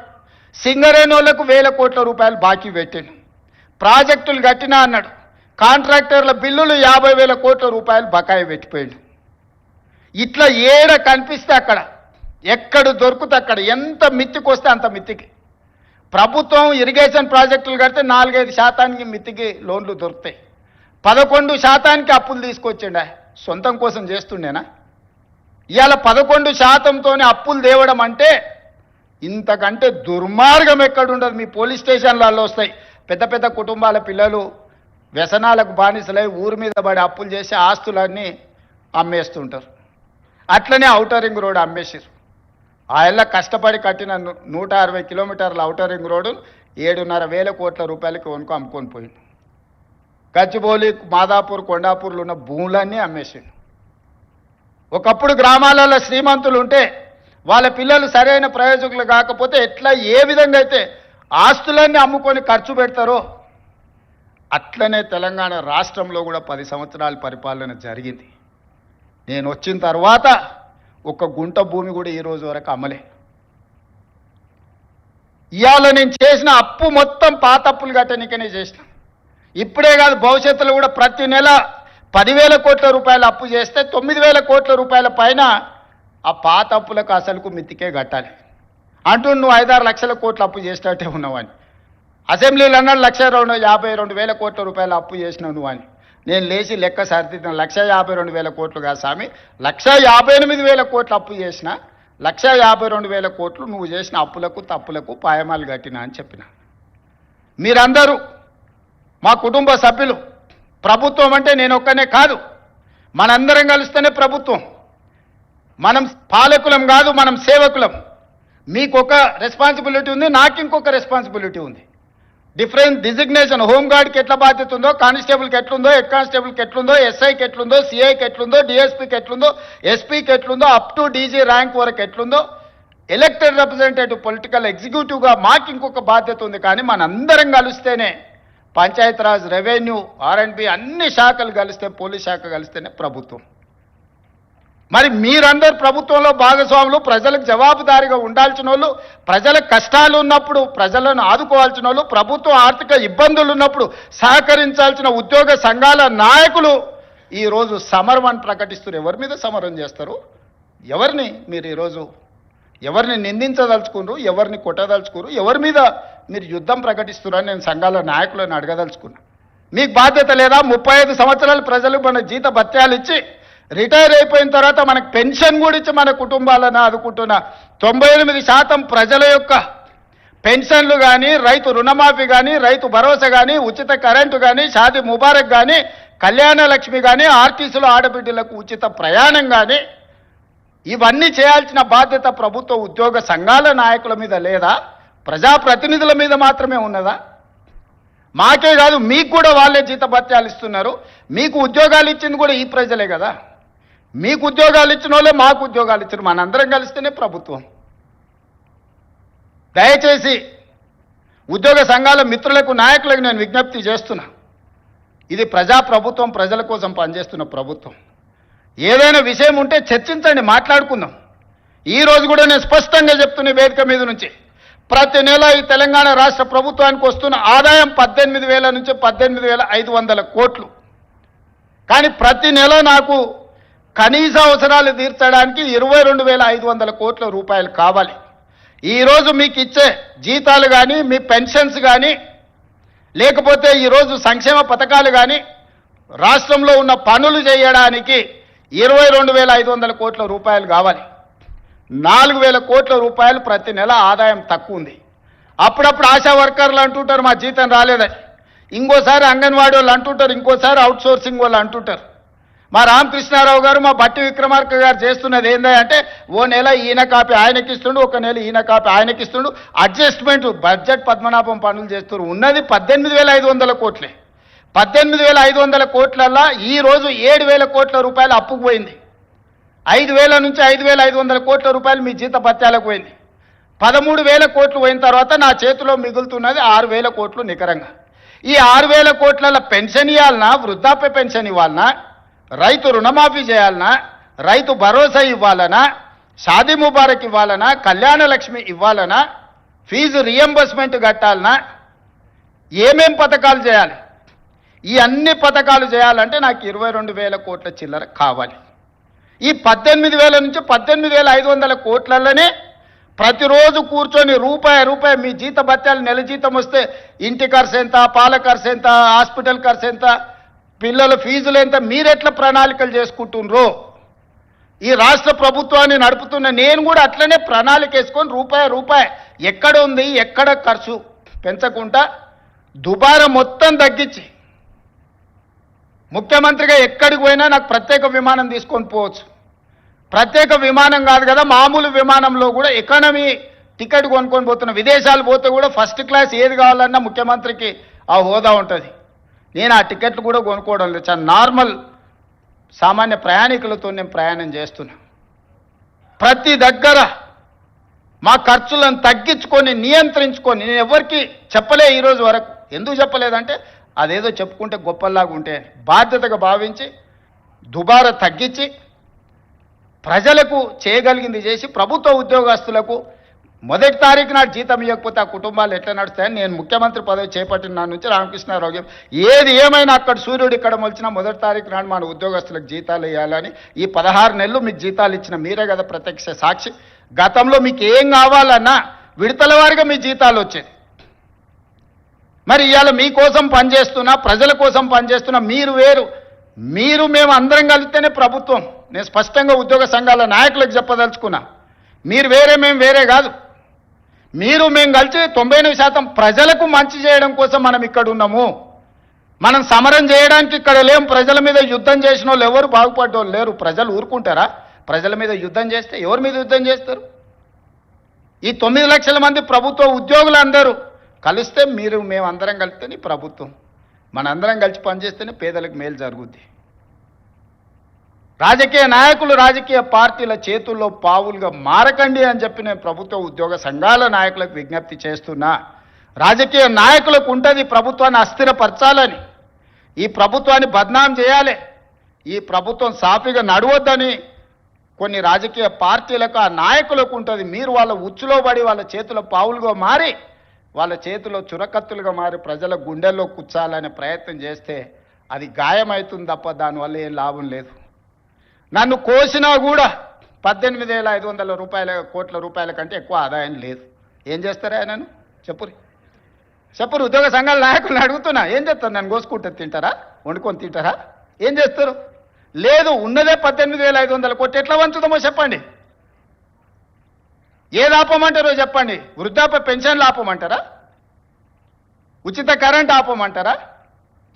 సింగరేణి వాళ్ళకు 1,000 కోట్ల రూపాయలు బాకీ పెట్టాడు. ప్రాజెక్టులు కట్టినా అన్నాడు. కాంట్రాక్టర్ల బిల్లులు 50,000 కోట్ల రూపాయలు బకాయి పెట్టిపోయాడు. ఇట్లా ఏడ కనిపిస్తే అక్కడ, ఎక్కడ దొరికితే అక్కడ, ఎంత మిత్తికి వస్తే అంత మిత్తికి ప్రభుత్వం ఇరిగేషన్ ప్రాజెక్టులు కడితే 4-5% మిత్తికి లోన్లు దొరుకుతాయి. 11% అప్పులు తీసుకొచ్చిండా, సొంతం కోసం చేస్తుండేనా? ఇవాళ 11%తోనే అప్పులు తేవడం అంటే ఇంతకంటే దుర్మార్గం ఎక్కడుండదు. మీ పోలీస్ స్టేషన్లలో వస్తాయి. పెద్ద కుటుంబాల పిల్లలు వ్యసనాలకు బానిసలై ఊరి మీద పడి అప్పులు చేసి ఆస్తులన్నీ అమ్మేస్తుంటారు. అట్లనే ఔటర్ రింగ్ రోడ్ అమ్మేసారు. ఆయన కష్టపడి కట్టిన 160 కిలోమీటర్ల ఔటర్ రింగ్ రోడ్డు 7,500 కోట్ల రూపాయలకి అమ్ముకొని పోయింది. గచ్చిబౌలి, మాదాపూర్, కొండాపూర్లో ఉన్న భూములన్నీ అమ్మేసాడు. ఒకప్పుడు గ్రామాలలో శ్రీమంతులు ఉంటే వాళ్ళ పిల్లలు సరైన ప్రయోజకులు కాకపోతే ఎట్లా ఏ విధంగా అయితే ఆస్తులన్నీ అమ్ముకొని ఖర్చు పెడతారో అట్లనే తెలంగాణ రాష్ట్రంలో కూడా 10 సంవత్సరాల పరిపాలన జరిగింది. నేను వచ్చిన తర్వాత ఒక గుంట భూమి కూడా ఈ రోజు వరకు అమ్మలే. ఇవాళ నేను చేసిన అప్పు మొత్తం పాత అప్పులు కట్టనికనే చేసిన. ఇప్పుడే కాదు, భవిష్యత్తులో కూడా ప్రతి నెల 10,000 కోట్ల రూపాయలు అప్పు చేస్తే 9,000 కోట్ల రూపాయల పైన ఆ పాత అప్పులకు అసలుకు మిత్తికే కట్టాలి అంటూ నువ్వు 5-6 లక్షల కోట్ల అప్పు చేసినట్టే ఉన్నావని. అసెంబ్లీలో అన్నాడు 1,52,000 కోట్ల రూపాయలు అప్పు చేసినావు నువ్వు అని. నేను లేచి లెక్క సరిదిద్దాను. 1,52,000 కోట్లు కాదు స్వామి, 1,58,000 కోట్లు అప్పు చేసిన. 1,52,000 కోట్లు నువ్వు చేసిన అప్పులకు తప్పులకు పాయమాలు కట్టినా అని చెప్పిన. మీరందరూ మా కుటుంబ సభ్యులు. ప్రభుత్వం అంటే నేను ఒక్కనే కాదు, మనందరం కలిస్తేనే ప్రభుత్వం. మనం పాలకులం కాదు, మనం సేవకులం. మీకు ఒక రెస్పాన్సిబిలిటీ ఉంది, నాకు ఇంకొక రెస్పాన్సిబిలిటీ ఉంది. Different designation. హోంగార్డ్కి ఎట్లా బాధ్యత ఉందో, కానిస్టేబుల్కి ఎట్లుందో, హెడ్ కానిస్టేబుల్కి ఎట్లుందో, ఎస్ఐకి ఎట్లుందో, సిఐకి ఎట్లుందో, డిఎస్పీకి ఎట్లుందో, ఎస్పీకి ఎట్లుందో, అప్ టు డీజీ ర్యాంక్ వరకు ఎట్లుందో, ఎలక్టెడ్ రిప్రజెంటేటివ్ పొలిటికల్ ఎగ్జిక్యూటివ్గా మాకు ఇంకొక బాధ్యత ఉంది. కానీ మనందరం కలిస్తేనే పంచాయతీరాజ్, రెవెన్యూ, ఆర్ఎండ్బి అన్ని శాఖలు కలిస్తే, పోలీస్ శాఖ కలిస్తేనే ప్రభుత్వం. మరి మీరందరూ ప్రభుత్వంలో భాగస్వాములు, ప్రజలకు జవాబుదారీగా ఉండాల్సిన వాళ్ళు, ప్రజల కష్టాలు ఉన్నప్పుడు ప్రజలను ఆదుకోవాల్సిన వాళ్ళు, ప్రభుత్వం ఆర్థిక ఇబ్బందులు ఉన్నప్పుడు సహకరించాల్సిన ఉద్యోగ సంఘాల నాయకులు ఈరోజు సమరం అని ప్రకటిస్తారు. ఎవరి మీద సమరం చేస్తారు? ఎవరిని మీరు ఈరోజు ఎవరిని నిందించదలుచుకున్నారు? ఎవరిని కొట్టదలుచుకున్నారు? ఎవరి మీద మీరు యుద్ధం ప్రకటిస్తున్నారని నేను సంఘాల నాయకులను అడగదలుచుకున్నా. మీకు బాధ్యత లేదా? 35 సంవత్సరాలు ప్రజలు మన జీత భత్యాలు ఇచ్చి రిటైర్ అయిపోయిన తర్వాత మనకు పెన్షన్ కూడా ఇచ్చి మన కుటుంబాలను ఆదుకుంటున్న 98% ప్రజల యొక్క పెన్షన్లు కానీ, రైతు రుణమాఫీ కానీ, రైతు భరోసా కానీ, ఉచిత కరెంటు కానీ, షాదీ ముబారక్ కానీ, కళ్యాణ లక్ష్మి కానీ, ఆర్టీసీలో ఆడబిడ్డలకు ఉచిత ప్రయాణం కానీ, ఇవన్నీ చేయాల్సిన బాధ్యత ప్రభుత్వ ఉద్యోగ సంఘాల నాయకుల మీద లేదా? ప్రజాప్రతినిధుల మీద మాత్రమే ఉన్నదా? మాకే కాదు, మీకు కూడా వాళ్ళే జీతభత్యాలు ఇస్తున్నారు. మీకు ఉద్యోగాలు ఇచ్చింది కూడా ఈ ప్రజలే కదా. మీకు ఉద్యోగాలు ఇచ్చిన వాళ్ళే మాకు ఉద్యోగాలు ఇచ్చారు. మనందరం కలిస్తేనే ప్రభుత్వం. దయచేసి ఉద్యోగ సంఘాల మిత్రులకు, నాయకులకు నేను విజ్ఞప్తి చేస్తున్నా. ఇది ప్రజాప్రభుత్వం, ప్రజల కోసం పనిచేస్తున్న ప్రభుత్వం. ఏదైనా విషయం ఉంటే చర్చించండి, మాట్లాడుకుందాం. ఈరోజు కూడా నేను స్పష్టంగా చెప్తున్న వేదిక మీద నుంచి, ప్రతి నెల ఈ తెలంగాణ రాష్ట్ర ప్రభుత్వానికి వస్తున్న ఆదాయం 18,000 నుంచి 18,500 కోట్లు. కానీ ప్రతి నెల నాకు కనీస అవసరాలు తీర్చడానికి 22,500 కోట్ల రూపాయలు కావాలి. ఈరోజు మీకు ఇచ్చే జీతాలు కానీ, మీ పెన్షన్స్ కానీ, లేకపోతే ఈరోజు సంక్షేమ పథకాలు కానీ, రాష్ట్రంలో ఉన్న పనులు చేయడానికి 22,500 కోట్ల రూపాయలు కావాలి. 4,000 కోట్ల రూపాయలు ప్రతి నెల ఆదాయం తక్కువ ఉంది. అప్పుడప్పుడు ఆశా వర్కర్లు అంటుంటారు మా జీతం రాలేదని, ఇంకోసారి అంగన్వాడీ వాళ్ళు అంటుంటారు, ఇంకోసారి అవుట్సోర్సింగ్ వాళ్ళు అంటుంటారు. మా రామకృష్ణారావు గారు, మా బట్టి విక్రమార్క గారు చేస్తున్నది ఏంటంటే, ఓ నెల ఈయన కాపీ ఆయనకి ఇస్తుండు, ఒక నెల ఈయన కాపీ ఆయనకి ఇస్తుండు, అడ్జస్ట్మెంట్ బడ్జెట్ పద్మనాభం పనులు చేస్తున్నారు. ఉన్నది 18,500 కోట్లే. 18,500 కోట్లల్లో ఈరోజు 7,000 కోట్ల రూపాయలు అప్పుకు పోయింది. 5,000 నుంచి 5,500 కోట్ల రూపాయలు మీ జీత భత్యాలకు పోయింది. 13,000 కోట్లు పోయిన తర్వాత నా చేతిలో మిగులుతున్నది 6,000 కోట్లు నికరంగా. ఈ 6,000 కోట్ల పెన్షన్ ఇవ్వాలన్నా, వృద్ధాప్య పెన్షన్ ఇవ్వాలన్నా, రైతు రుణమాఫీ చేయాలన్నా, రైతు భరోసా ఇవ్వాలనా, షాదీ ముబారక్ ఇవ్వాలనా, కళ్యాణ లక్ష్మి ఇవ్వాలనా, ఫీజు రియంబర్స్మెంట్ కట్టాలనా, ఏమేం పథకాలు చేయాలి? ఈ అన్ని పథకాలు చేయాలంటే నాకు 22,000 కోట్ల చిల్లర కావాలి. ఈ 18,000 నుంచి 18,500 కోట్లలోనే ప్రతిరోజు కూర్చొని రూపాయి మీ జీత భత్యాలు నెల జీతం వస్తే ఇంటి ఖర్చు ఎంత, పాల ఖర్చు ఎంత, హాస్పిటల్ ఖర్చు ఎంత, పిల్లల ఫీజులు ఎంత, మీరెట్లా ప్రణాళికలు చేసుకుంటున్నారో, ఈ రాష్ట్ర ప్రభుత్వాన్ని నడుపుతున్న నేను కూడా అట్లనే ప్రణాళిక వేసుకొని రూపాయి ఎక్కడ ఉంది, ఎక్కడ ఖర్చు పెంచకుండా దుబారా మొత్తం తగ్గించి, ముఖ్యమంత్రిగా ఎక్కడికి పోయినా నాకు ప్రత్యేక విమానం తీసుకొని పోవచ్చు. ప్రత్యేక విమానం కాదు కదా, మామూలు విమానంలో కూడా ఎకానమీ టికెట్ కొనుక్కొని పోతున్న, విదేశాలు పోతే కూడా ఫస్ట్ క్లాస్ ఏది కావాలన్నా ముఖ్యమంత్రికి ఆ హోదా ఉంటుంది. నేను ఆ టికెట్లు కూడా కొనుక్కోవడం లేదు. చాలా నార్మల్ సామాన్య ప్రయాణికులతో నేను ప్రయాణం చేస్తున్నా. ప్రతి దగ్గర మా ఖర్చులను తగ్గించుకొని, నియంత్రించుకొని, నేను ఎవరికి చెప్పలే ఈరోజు వరకు. ఎందుకు చెప్పలేదంటే అదేదో చెప్పుకుంటే గొప్పలాగా ఉంటే బాధ్యతగా భావించి దుబారా తగ్గించి ప్రజలకు చేయగలిగింది చేసి, ప్రభుత్వ ఉద్యోగస్తులకు 1వ తారీఖు నాడు జీతం ఇవ్వకపోతే ఆ కుటుంబాలు ఎట్లా నడుస్తాయని నేను ముఖ్యమంత్రి పదవి చేపట్టిన నా నుంచి రామకృష్ణారావు ఏది ఏమైనా అక్కడ సూర్యుడు ఇక్కడ మొలిచినా 1వ తారీఖు నాడు మన ఉద్యోగస్తులకు జీతాలు ఇవ్వాలని, ఈ 16 నెలలు మీకు జీతాలు ఇచ్చిన మీరే కదా ప్రత్యక్ష సాక్షి. గతంలో మీకు ఏం కావాలన్నా విడతల వారిగా మీ జీతాలు వచ్చేది. మరి ఇవాళ మీకోసం పనిచేస్తున్నా, ప్రజల కోసం పనిచేస్తున్నా, మీరు వేరు, మీరు మేము అందరం కలిస్తేనే ప్రభుత్వం. నేను స్పష్టంగా ఉద్యోగ సంఘాల నాయకులకు చెప్పదలుచుకున్నా, మీరు వేరే మేము వేరే కాదు. మీరు మేము కలిసి 99% ప్రజలకు మంచి చేయడం కోసం మనం ఇక్కడ ఉన్నాము. మనం సమరం చేయడానికి ఇక్కడ లేం. ప్రజల మీద యుద్ధం చేసిన వాళ్ళు ఎవరు బాగుపడ్డోళ్ళు లేరు. ప్రజలు ఊరుకుంటారా? ప్రజల మీద యుద్ధం చేస్తే ఎవరి మీద యుద్ధం చేస్తారు? ఈ 9 లక్షల మంది ప్రభుత్వ ఉద్యోగులు అందరూ కలిస్తే, మీరు మేము అందరం కలిస్తేనే ప్రభుత్వం. మనందరం కలిసి పనిచేస్తేనే పేదలకు మేలు జరుగుద్ది. రాజకీయ నాయకులు రాజకీయ పార్టీల చేతుల్లో పావులుగా మారకండి అని చెప్పి నేను ప్రభుత్వ ఉద్యోగ సంఘాల నాయకులకు విజ్ఞప్తి చేస్తున్నా. రాజకీయ నాయకులకు ఉంటుంది ప్రభుత్వాన్ని అస్థిరపరచాలని, ఈ ప్రభుత్వాన్ని బద్నాం చేయాలి, ఈ ప్రభుత్వం సాఫీగా నడవద్దని కొన్ని రాజకీయ పార్టీలకు, ఆ నాయకులకు ఉంటుంది. మీరు వాళ్ళ ఉచ్చులో పడి వాళ్ళ చేతుల పావులుగా మారి, వాళ్ళ చేతిలో చురకత్తులుగా మారి ప్రజల గుండెల్లో కూర్చాలనే ప్రయత్నం చేస్తే అది గాయమవుతుంది తప్ప దానివల్ల ఏం లాభం లేదు. నన్ను కోసినా కూడా 18,500 కోట్ల రూపాయల కంటే ఎక్కువ ఆదాయం లేదు. ఏం చేస్తారా నన్ను చెప్పు. చెప్పరు ఉద్యోగ సంఘాల నాయకులను అడుగుతున్నా, ఏం చేస్తారు? నన్ను కోసుకుంటే తింటారా? వండుకొని తింటారా? ఏం చేస్తారు? లేదు, ఉన్నదే 18,500 కోట్లు, ఎట్లా వంచుదామో చెప్పండి. ఏది ఆపమంటారో చెప్పండి. వృద్ధాప్య పెన్షన్లు ఆపమంటారా? ఉచిత కరెంట్ ఆపమంటారా?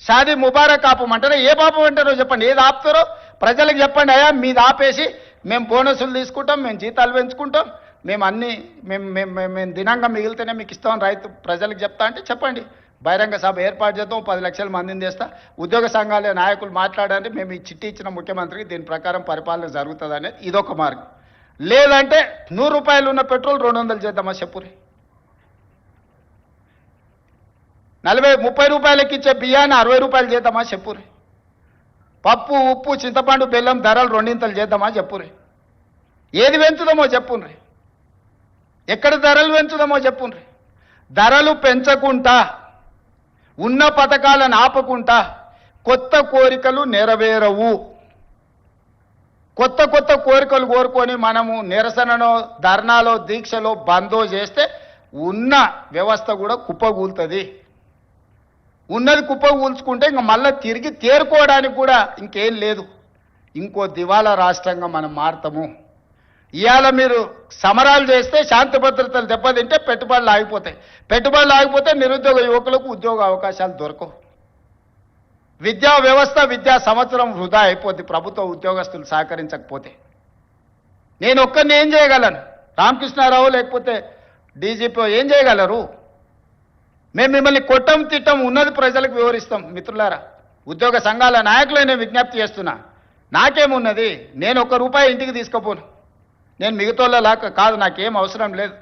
షాదీ ముబారక్ ఆపమంటారా? ఏ ఆపమంటారో చెప్పండి. ఏది ఆపుతారో ప్రజలకు చెప్పండి. అయ్యా మీది ఆపేసి మేము బోనసులు తీసుకుంటాం, మేము జీతాలు పెంచుకుంటాం, మేము అన్నీ మేము దినంగా మిగిలితేనే మీకు ఇస్తామని రైతు ప్రజలకు చెప్తా అంటే చెప్పండి. బహిరంగ సభ ఏర్పాటు చేద్దాం, 10 లక్షల మందిని చేస్తా. ఉద్యోగ సంఘాల నాయకులు మాట్లాడండి, మేము ఈ చిట్టి ఇచ్చిన ముఖ్యమంత్రికి దీని ప్రకారం పరిపాలన జరుగుతుంది అనేది ఇదొక మార్గం. లేదంటే 100 రూపాయలు ఉన్న పెట్రోల్ 200 చేద్దామా చెప్పురి. 30 రూపాయలకి ఇచ్చే బియ్యాన్ని 60 రూపాయలు చేద్దామా చెప్పురి. పప్పు ఉప్పు చింతపండు బెల్లం ధరలు 2 చేద్దామా చెప్పురి. ఏది పెంచుదామో చెప్పుండ్రి. ఎక్కడ ధరలు పెంచుదామో చెప్పుండ్రి. ధరలు పెంచకుండా ఉన్న పథకాలను ఆపకుండా కొత్త కోరికలు నెరవేరవు. కొత్త కొత్త కోరికలు కోరుకొని మనము నిరసనలో ధర్నాలో దీక్షలో బందో చేస్తే ఉన్న వ్యవస్థ కూడా కుప్పగూలుతుంది. ఉన్నది కుప్పగూల్చుకుంటే ఇంక మళ్ళీ తిరిగి తేరుకోవడానికి కూడా ఇంకేం లేదు. ఇంకో దివాలా రాష్ట్రంగా మనం మారుతాము. ఇవాళ మీరు సమరాలు చేస్తే శాంతి భద్రతలు దెబ్బతింటే పెట్టుబడులు ఆగిపోతాయి. పెట్టుబడులు ఆగిపోతే నిరుద్యోగ యువకులకు ఉద్యోగ అవకాశాలు దొరకవు. విద్యా వ్యవస్థ విద్యా సంవత్సరం వృధా అయిపోద్ది ప్రభుత్వ ఉద్యోగస్తులు సహకరించకపోతే. నేను ఒక్కరిని ఏం చేయగలను? రామకృష్ణారావు లేకపోతే డీజీపీ ఏం చేయగలరు? మేము మిమ్మల్ని కొట్టం తిట్టం, ఉన్నది ప్రజలకు వివరిస్తాం. మిత్రులారా, ఉద్యోగ సంఘాల నాయకులైన విజ్ఞప్తి చేస్తున్నా, నాకేమున్నది? నేను ₹1 ఇంటికి తీసుకుపోను. నేను మిగతాలా కాదు, నాకేం అవసరం లేదు.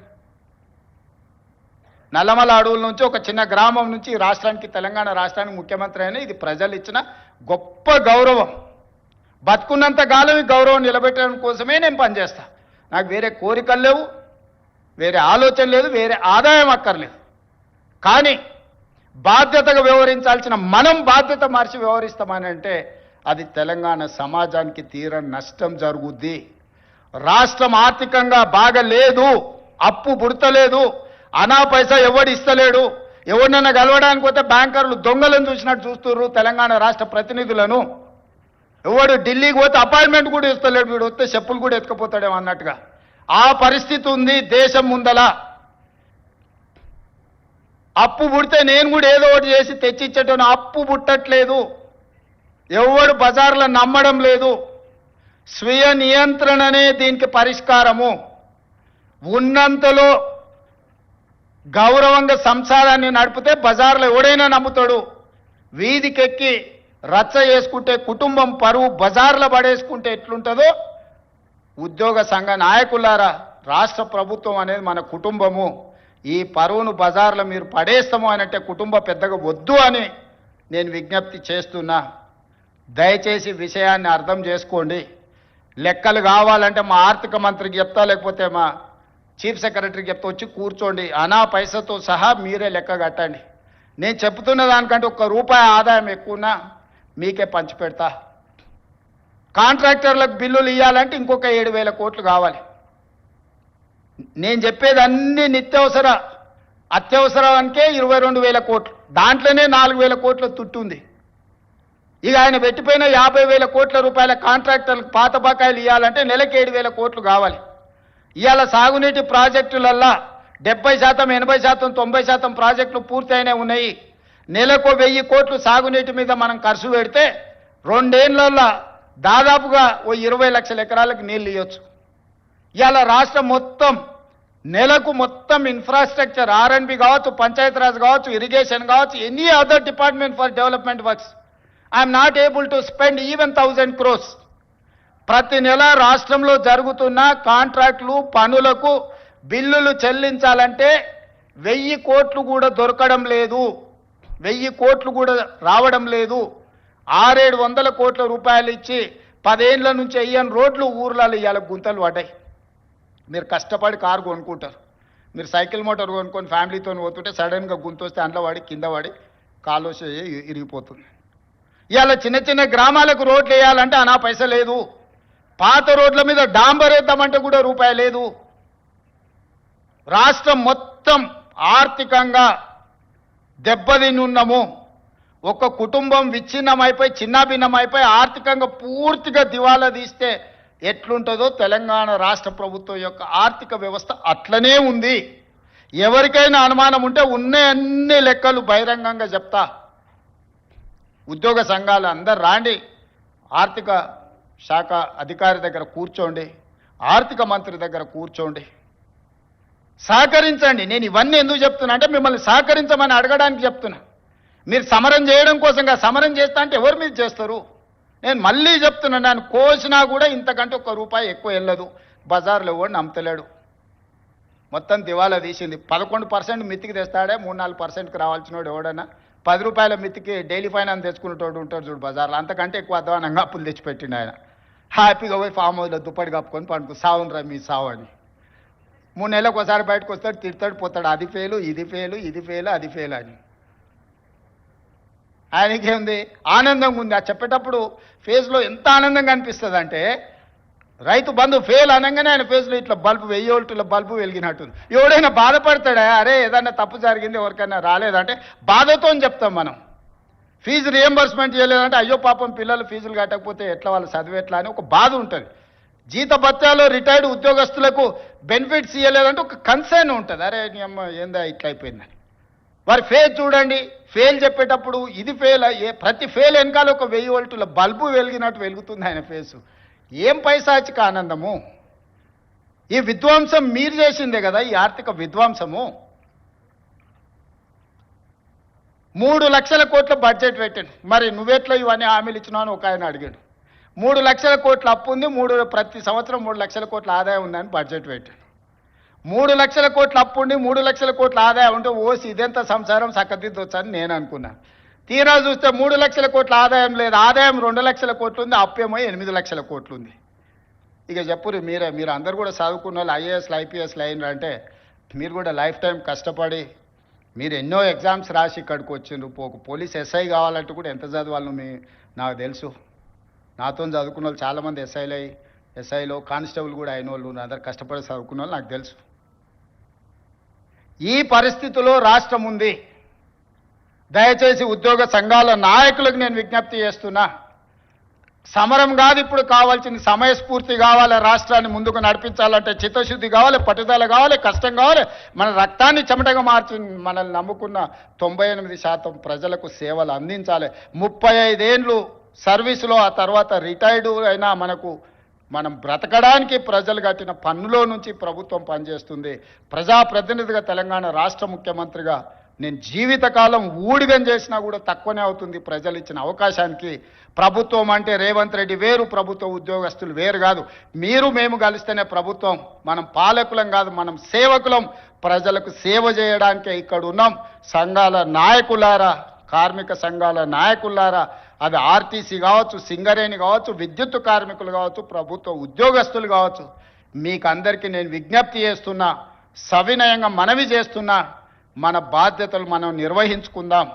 నల్లమల అడవుల నుంచి ఒక చిన్న గ్రామం నుంచి ఈ రాష్ట్రానికి, తెలంగాణ రాష్ట్రానికి ముఖ్యమంత్రి అయినా ఇది ప్రజలు ఇచ్చిన గొప్ప గౌరవం. బతుకున్నంత కాలం ఈ గౌరవం నిలబెట్టడం కోసమే నేను పనిచేస్తా. నాకు వేరే కోరికలు లేవు, వేరే ఆలోచన లేదు, వేరే ఆదాయం అక్కర్లేదు. కానీ బాధ్యతగా వ్యవహరించాల్సిన మనం బాధ్యత మార్చి వ్యవహరిస్తామని అంటే అది తెలంగాణ సమాజానికి తీరని నష్టం జరుగుద్ది. రాష్ట్రం ఆర్థికంగా బాగలేదు, అప్పు పుడతలేదు, అనా పైసా ఎవడు ఇస్తలేడు. ఎవరినైనా కలవడానికి పోతే బ్యాంకర్లు దొంగలను చూసినట్టు చూస్తున్నారు తెలంగాణ రాష్ట్ర ప్రతినిధులను. ఎవడు ఢిల్లీకి పోతే అపాయింట్మెంట్ కూడా ఇస్తలేడు, వీడు వస్తే చెప్పులు కూడా ఎత్తుకుపోతాడేమో అన్నట్టుగా ఆ పరిస్థితి ఉంది దేశం ముందల. అప్పు పుడితే నేను కూడా ఏదో ఒకటి చేసి తెచ్చిచ్చేటోను, అప్పు పుట్టట్లేదు. ఎవడు బజార్లో నమ్మడం లేదు. స్వీయ నియంత్రణనే దీనికి పరిష్కారము. ఉన్నంతలో గౌరవంగా సంసారాన్ని నడిపితే బజార్లో ఎవడైనా నమ్ముతాడు. వీధికెక్కి రచ్చ చేసుకుంటే, కుటుంబం పరువు బజార్లో పడేసుకుంటే ఎట్లుంటుందో, ఉద్యోగ సంఘ నాయకులారా, రాష్ట్ర ప్రభుత్వం అనేది మన కుటుంబము. ఈ పరువును బజార్లో మీరు పడేస్తాము అని అంటే కుటుంబ పెద్దగా వద్దు అని నేను విజ్ఞప్తి చేస్తున్నా. దయచేసి విషయాన్ని అర్థం చేసుకోండి. లెక్కలు కావాలంటే మా ఆర్థిక మంత్రికి చెప్తా, లేకపోతే మా చీఫ్ సెక్రటరీకి చెప్తా, వచ్చి కూర్చోండి. అనా పైసతో సహా మీరే లెక్క కట్టండి. నేను చెప్తున్న దానికంటే ₹1 ఆదాయం ఎక్కువనా మీకే పంచిపెడతా. కాంట్రాక్టర్లకు బిల్లులు ఇవ్వాలంటే ఇంకొక 7,000 కోట్లు కావాలి. నేను చెప్పేది అన్ని నిత్యావసర అత్యవసరానికే 22,000 కోట్లు, దాంట్లోనే 4,000 కోట్ల తుట్టుంది. ఇక ఆయన పెట్టిపోయిన 50,000 కోట్ల రూపాయల కాంట్రాక్టర్లకు పాత బకాయిలు ఇవ్వాలంటే నెలకి 7,000 కోట్లు కావాలి. ఇవాళ సాగునీటి ప్రాజెక్టులల్లా 70%, 80%, 90% ప్రాజెక్టులు పూర్తయినే ఉన్నాయి. నెలకు 1,000 కోట్లు సాగునీటి మీద మనం ఖర్చు పెడితే 2 ఏళ్లలో దాదాపుగా 20 లక్షల ఎకరాలకు నీళ్ళు ఇవ్వచ్చు. ఇవాళ రాష్ట్రం మొత్తం నెలకు మొత్తం ఇన్ఫ్రాస్ట్రక్చర్, R&B కావచ్చు, పంచాయతీరాజ్ కావచ్చు, ఇరిగేషన్ కావచ్చు, any other department for development works, I'm not able to spend even 1,000 crores. ప్రతి నెల రాష్ట్రంలో జరుగుతున్న కాంట్రాక్టులు పనులకు బిల్లులు చెల్లించాలంటే 1,000 కోట్లు కూడా దొరకడం లేదు. 1,000 కోట్లు కూడా రావడం లేదు. 600-700 కోట్ల రూపాయలు ఇచ్చి 10 ఏళ్ల నుంచి అయ్యని రోడ్లు ఊర్లలో ఇవాళ గుంతలు పడ్డాయి. మీరు కష్టపడి కారు కొనుక్కుంటారు, మీరు సైకిల్ మోటార్ కొనుక్కొని ఫ్యామిలీతో పోతుంటే సడన్గా గుంత వస్తే అందులో పడి కింద పడి కాలు ఇరిగిపోతుంది. ఇవాళ చిన్న చిన్న గ్రామాలకు రోడ్లు వేయాలంటే అనా పైస లేదు. పాత రోడ్ల మీద డాంబర్ వేద్దామంటే కూడా రూపాయి లేదు. రాష్ట్రం మొత్తం ఆర్థికంగా దెబ్బతినున్నాము. ఒక కుటుంబం విచ్ఛిన్నమైపోయి చిన్నాభిన్నమైపోయి ఆర్థికంగా పూర్తిగా దివాలా తీస్తే ఎట్లుంటుందో తెలంగాణ రాష్ట్ర ప్రభుత్వం యొక్క ఆర్థిక వ్యవస్థ అట్లనే ఉంది. ఎవరికైనా అనుమానం ఉంటే ఉన్న అన్ని లెక్కలు బహిరంగంగా చెప్తా. ఉద్యోగ సంఘాలు అందరు రాండి, ఆర్థిక శాఖ అధికారి దగ్గర కూర్చోండి, ఆర్థిక మంత్రి దగ్గర కూర్చోండి, సహకరించండి. నేను ఇవన్నీ ఎందుకు చెప్తున్నా అంటే మిమ్మల్ని సహకరించమని అడగడానికి చెప్తున్నా. మీరు సమరం చేయడం కోసంగా సమరం చేస్తా అంటే ఎవరి మీద చేస్తారు? నేను మళ్ళీ చెప్తున్నా, నన్ను కోసినా కూడా ఇంతకంటే ₹1 ఎక్కువ వెళ్ళదు. బజార్లో ఎవడు నమ్మతలేడు. మొత్తం దివాలా తీసింది. 11% మితికి తెస్తాడే, 3-4%కి రావాల్సినోడు ఎవడన్నా ₹10 మితికి డైలీ ఫైనాన్స్ తెచ్చుకునేటోడు ఉంటాడు చూడు బజార్లో, అంతకంటే ఎక్కువ అధ్వానంగా అప్పులు తెచ్చిపెట్టిండు ఆయన. హ్యాపీగా పోయి ఫామ్ హౌస్లో దుప్పటి కప్పుకొని పండుకు సావునరా మీ సావు అని. 3 నెలలకు ఒకసారి బయటకు వస్తాడు, తిడతాడు, పోతాడు. అది ఫెయిలు, ఇది ఫెయిలు, ఇది ఫెయిలు, అది ఫెయిల్ అని. ఆయనకేముంది? ఆనందంగా ఉంది. ఆ చెప్పేటప్పుడు ఫేస్లో ఎంత ఆనందంగా అనిపిస్తుంది అంటే, రైతు బంధు ఫెయిల్ అనగానే ఆయన ఫేస్లో ఇట్లా బల్బు 1000 వోల్టుల బల్బు వెలిగినట్టుంది. ఎవడైనా బాధపడతాడా? అరే ఏదన్నా తప్పు జరిగింది, ఎవరికైనా రాలేదంటే బాధతో చెప్తాం మనం. ఫీజు రియంబర్స్మెంట్ చేయలేదంటే అయ్యో పాపం పిల్లలు ఫీజులు కట్టకపోతే ఎట్లా వాళ్ళు చదివేట్లా అని ఒక బాధ ఉంటుంది. జీత భత్యాలు రిటైర్డ్ ఉద్యోగస్తులకు బెనిఫిట్స్ ఇవ్వలేదంటే ఒక కన్సర్న్ ఉంటుంది. అరే నీ అమ్మ ఏందా ఇట్లా అయిపోయిందని. వారి ఫెయిల్ చూడండి, ఫెయిల్ చెప్పేటప్పుడు ఇది ఫెయిల్, ప్రతి ఫెయిల్ వెనకాల ఒక 1000 వోల్టుల బల్బు వెలిగినట్టు వెలుగుతుంది ఆయన ఫేసు. ఏం పైశాచిక ఆనందము! ఈ విధ్వంసం మీరు చేసిందే కదా, ఈ ఆర్థిక విధ్వంసము. 3 లక్షల కోట్ల బడ్జెట్ పెట్టాను. మరి నువ్వెట్లా ఇవన్నీ హామీలు ఇచ్చినావు అని ఒక ఆయన అడిగాడు. 3 లక్షల కోట్ల అప్పు ఉంది, ప్రతి సంవత్సరం 3 లక్షల కోట్ల ఆదాయం ఉందని బడ్జెట్ పెట్టాను. 3 లక్షల కోట్ల అప్పు ఉండి 3 లక్షల కోట్ల ఆదాయం ఉంటే ఓసి ఇదెంత సంసారం చక్కదిద్దొచ్చని నేను అనుకున్నాను. తీరా చూస్తే 3 లక్షల కోట్ల ఆదాయం లేదు, ఆదాయం 2 లక్షల కోట్లు ఉంది, అప్పేమో 8 లక్షల కోట్లు ఉంది. ఇక చెప్పురు మీరు అందరు కూడా చదువుకున్న వాళ్ళు ఐఏఎస్లు ఐపీఎస్లు అయినారు అంటే మీరు కూడా లైఫ్ టైం కష్టపడి మీరు ఎన్నో ఎగ్జామ్స్ రాసి ఇక్కడికి వచ్చిండ్రు. పోలీస్ ఎస్ఐ కావాలంటే కూడా ఎంత చదవాలను నాకు తెలుసు. నాతో చదువుకున్న వాళ్ళు చాలామంది ఎస్ఐలో కానిస్టేబుల్ కూడా అయిన వాళ్ళు అందరు కష్టపడి చదువుకున్న వాళ్ళు నాకు తెలుసు. ఈ పరిస్థితిలో రాష్ట్రం ఉంది. దయచేసి ఉద్యోగ సంఘాల నాయకులకు నేను విజ్ఞప్తి చేస్తున్నా, సమరం కాదు ఇప్పుడు కావాల్సింది, సమయస్ఫూర్తి కావాలి. రాష్ట్రాన్ని ముందుకు నడిపించాలంటే చిత్తశుద్ధి కావాలి, పట్టుదల కావాలి, కష్టం కావాలి. మన రక్తాన్ని చెమటగా మార్చి మనల్ని నమ్ముకున్న 98% ప్రజలకు సేవలు అందించాలి. 35 ఏళ్ళు సర్వీసులో ఆ తర్వాత రిటైర్డ్ అయినా మనం బ్రతకడానికి ప్రజలు కట్టిన పన్నులో నుంచి ప్రభుత్వం పనిచేస్తుంది. ప్రజాప్రతినిధిగా తెలంగాణ రాష్ట్ర ముఖ్యమంత్రిగా నేను జీవితకాలం ఊడిగం చేసినా కూడా తక్కువనే అవుతుంది ప్రజలు ఇచ్చిన అవకాశానికి. ప్రభుత్వం అంటే రేవంత్ రెడ్డి వేరు, ప్రభుత్వ ఉద్యోగస్తులు వేరు కాదు. మేము కలిస్తేనే ప్రభుత్వం. మనం పాలకులం కాదు, మనం సేవకులం. ప్రజలకు సేవ చేయడానికే ఇక్కడ ఉన్నాం. సంఘాల నాయకులారా, కార్మిక సంఘాల నాయకులారా, అది ఆర్టీసీ కావచ్చు, సింగరేణి కావచ్చు, విద్యుత్ కార్మికులు కావచ్చు, ప్రభుత్వ ఉద్యోగస్తులు కావచ్చు, మీకు అందరికీ నేను విజ్ఞప్తి చేస్తున్నా, సవినయంగా మనవి చేస్తున్నా, మన బాధ్యతలు మనం నిర్వహించుకుందాం.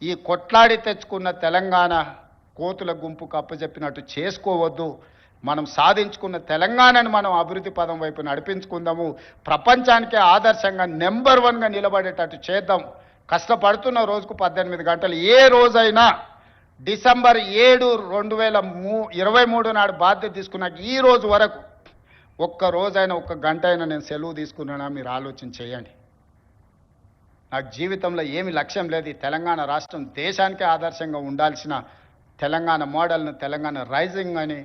ఈ కొట్లాడి తెచ్చుకున్న తెలంగాణ కోతుల గుంపుకు అప్పచెప్పినట్టు చేసుకోవద్దు. మనం సాధించుకున్న తెలంగాణను మనం అభివృద్ధి పదం వైపు నడిపించుకుందాము. ప్రపంచానికే ఆదర్శంగా నెంబర్ 1గా నిలబడేటట్టు చేద్దాం. కష్టపడుతున్న రోజుకు 18 గంటలు. ఏ రోజైనా డిసెంబర్ 7, 2023 నాడు బాధ్యత తీసుకున్నాక ఈ రోజు వరకు ఒక్క రోజైనా, ఒక్క గంట అయినా నేను సెలవు తీసుకున్నానా మీరు ఆలోచన చేయండి. నాకు జీవితంలో ఏమి లక్ష్యం లేదు. ఈ తెలంగాణ రాష్ట్రం దేశానికే ఆదర్శంగా ఉండాల్సిన తెలంగాణ మోడల్ను, తెలంగాణ రైజింగ్ అని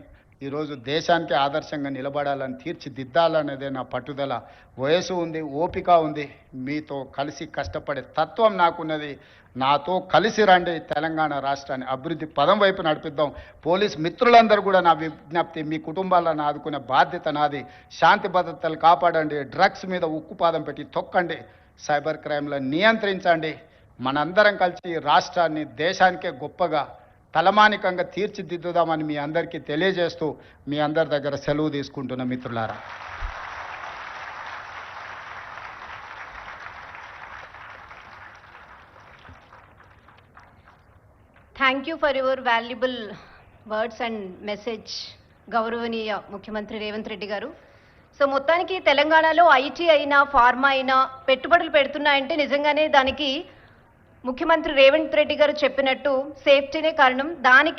ఈరోజు దేశానికే ఆదర్శంగా నిలబడాలని, తీర్చిదిద్దాలనేదే నా పట్టుదల. వయసు ఉంది, ఓపిక ఉంది, మీతో కలిసి కష్టపడే తత్వం నాకున్నది. నాతో కలిసి రండి, తెలంగాణ రాష్ట్రాన్ని అభివృద్ధి పదం వైపు నడిపిద్దాం. పోలీస్ మిత్రులందరూ కూడా నా విజ్ఞప్తి, మీ కుటుంబాలను ఆదుకునే బాధ్యత నాది. శాంతి భద్రతలు కాపాడండి, డ్రగ్స్ మీద ఉక్కుపాదం పెట్టి తొక్కండి, సైబర్ క్రైమ్లను నియంత్రించండి. మనందరం కలిసి రాష్ట్రాన్ని దేశానికే గొప్పగా తలమానికంగా తీర్చిదిద్దుదామని మీ అందరికీ తెలియజేస్తూ మీ అందరి దగ్గర సెలవు తీసుకుంటున్న మిత్రులారా. Thank you for your valuable words and message గౌరవనీయ ముఖ్యమంత్రి రేవంత్ రెడ్డి గారు. సో మొత్తానికి తెలంగాణలో ఐటీ అయినా, ఫార్మా అయినా పెట్టుబడులు పెడుతున్నాయంటే నిజంగానే దానికి ముఖ్యమంత్రి రేవంత్ రెడ్డి గారు చెప్పినట్టు సేఫ్టీనే కారణం, దానికి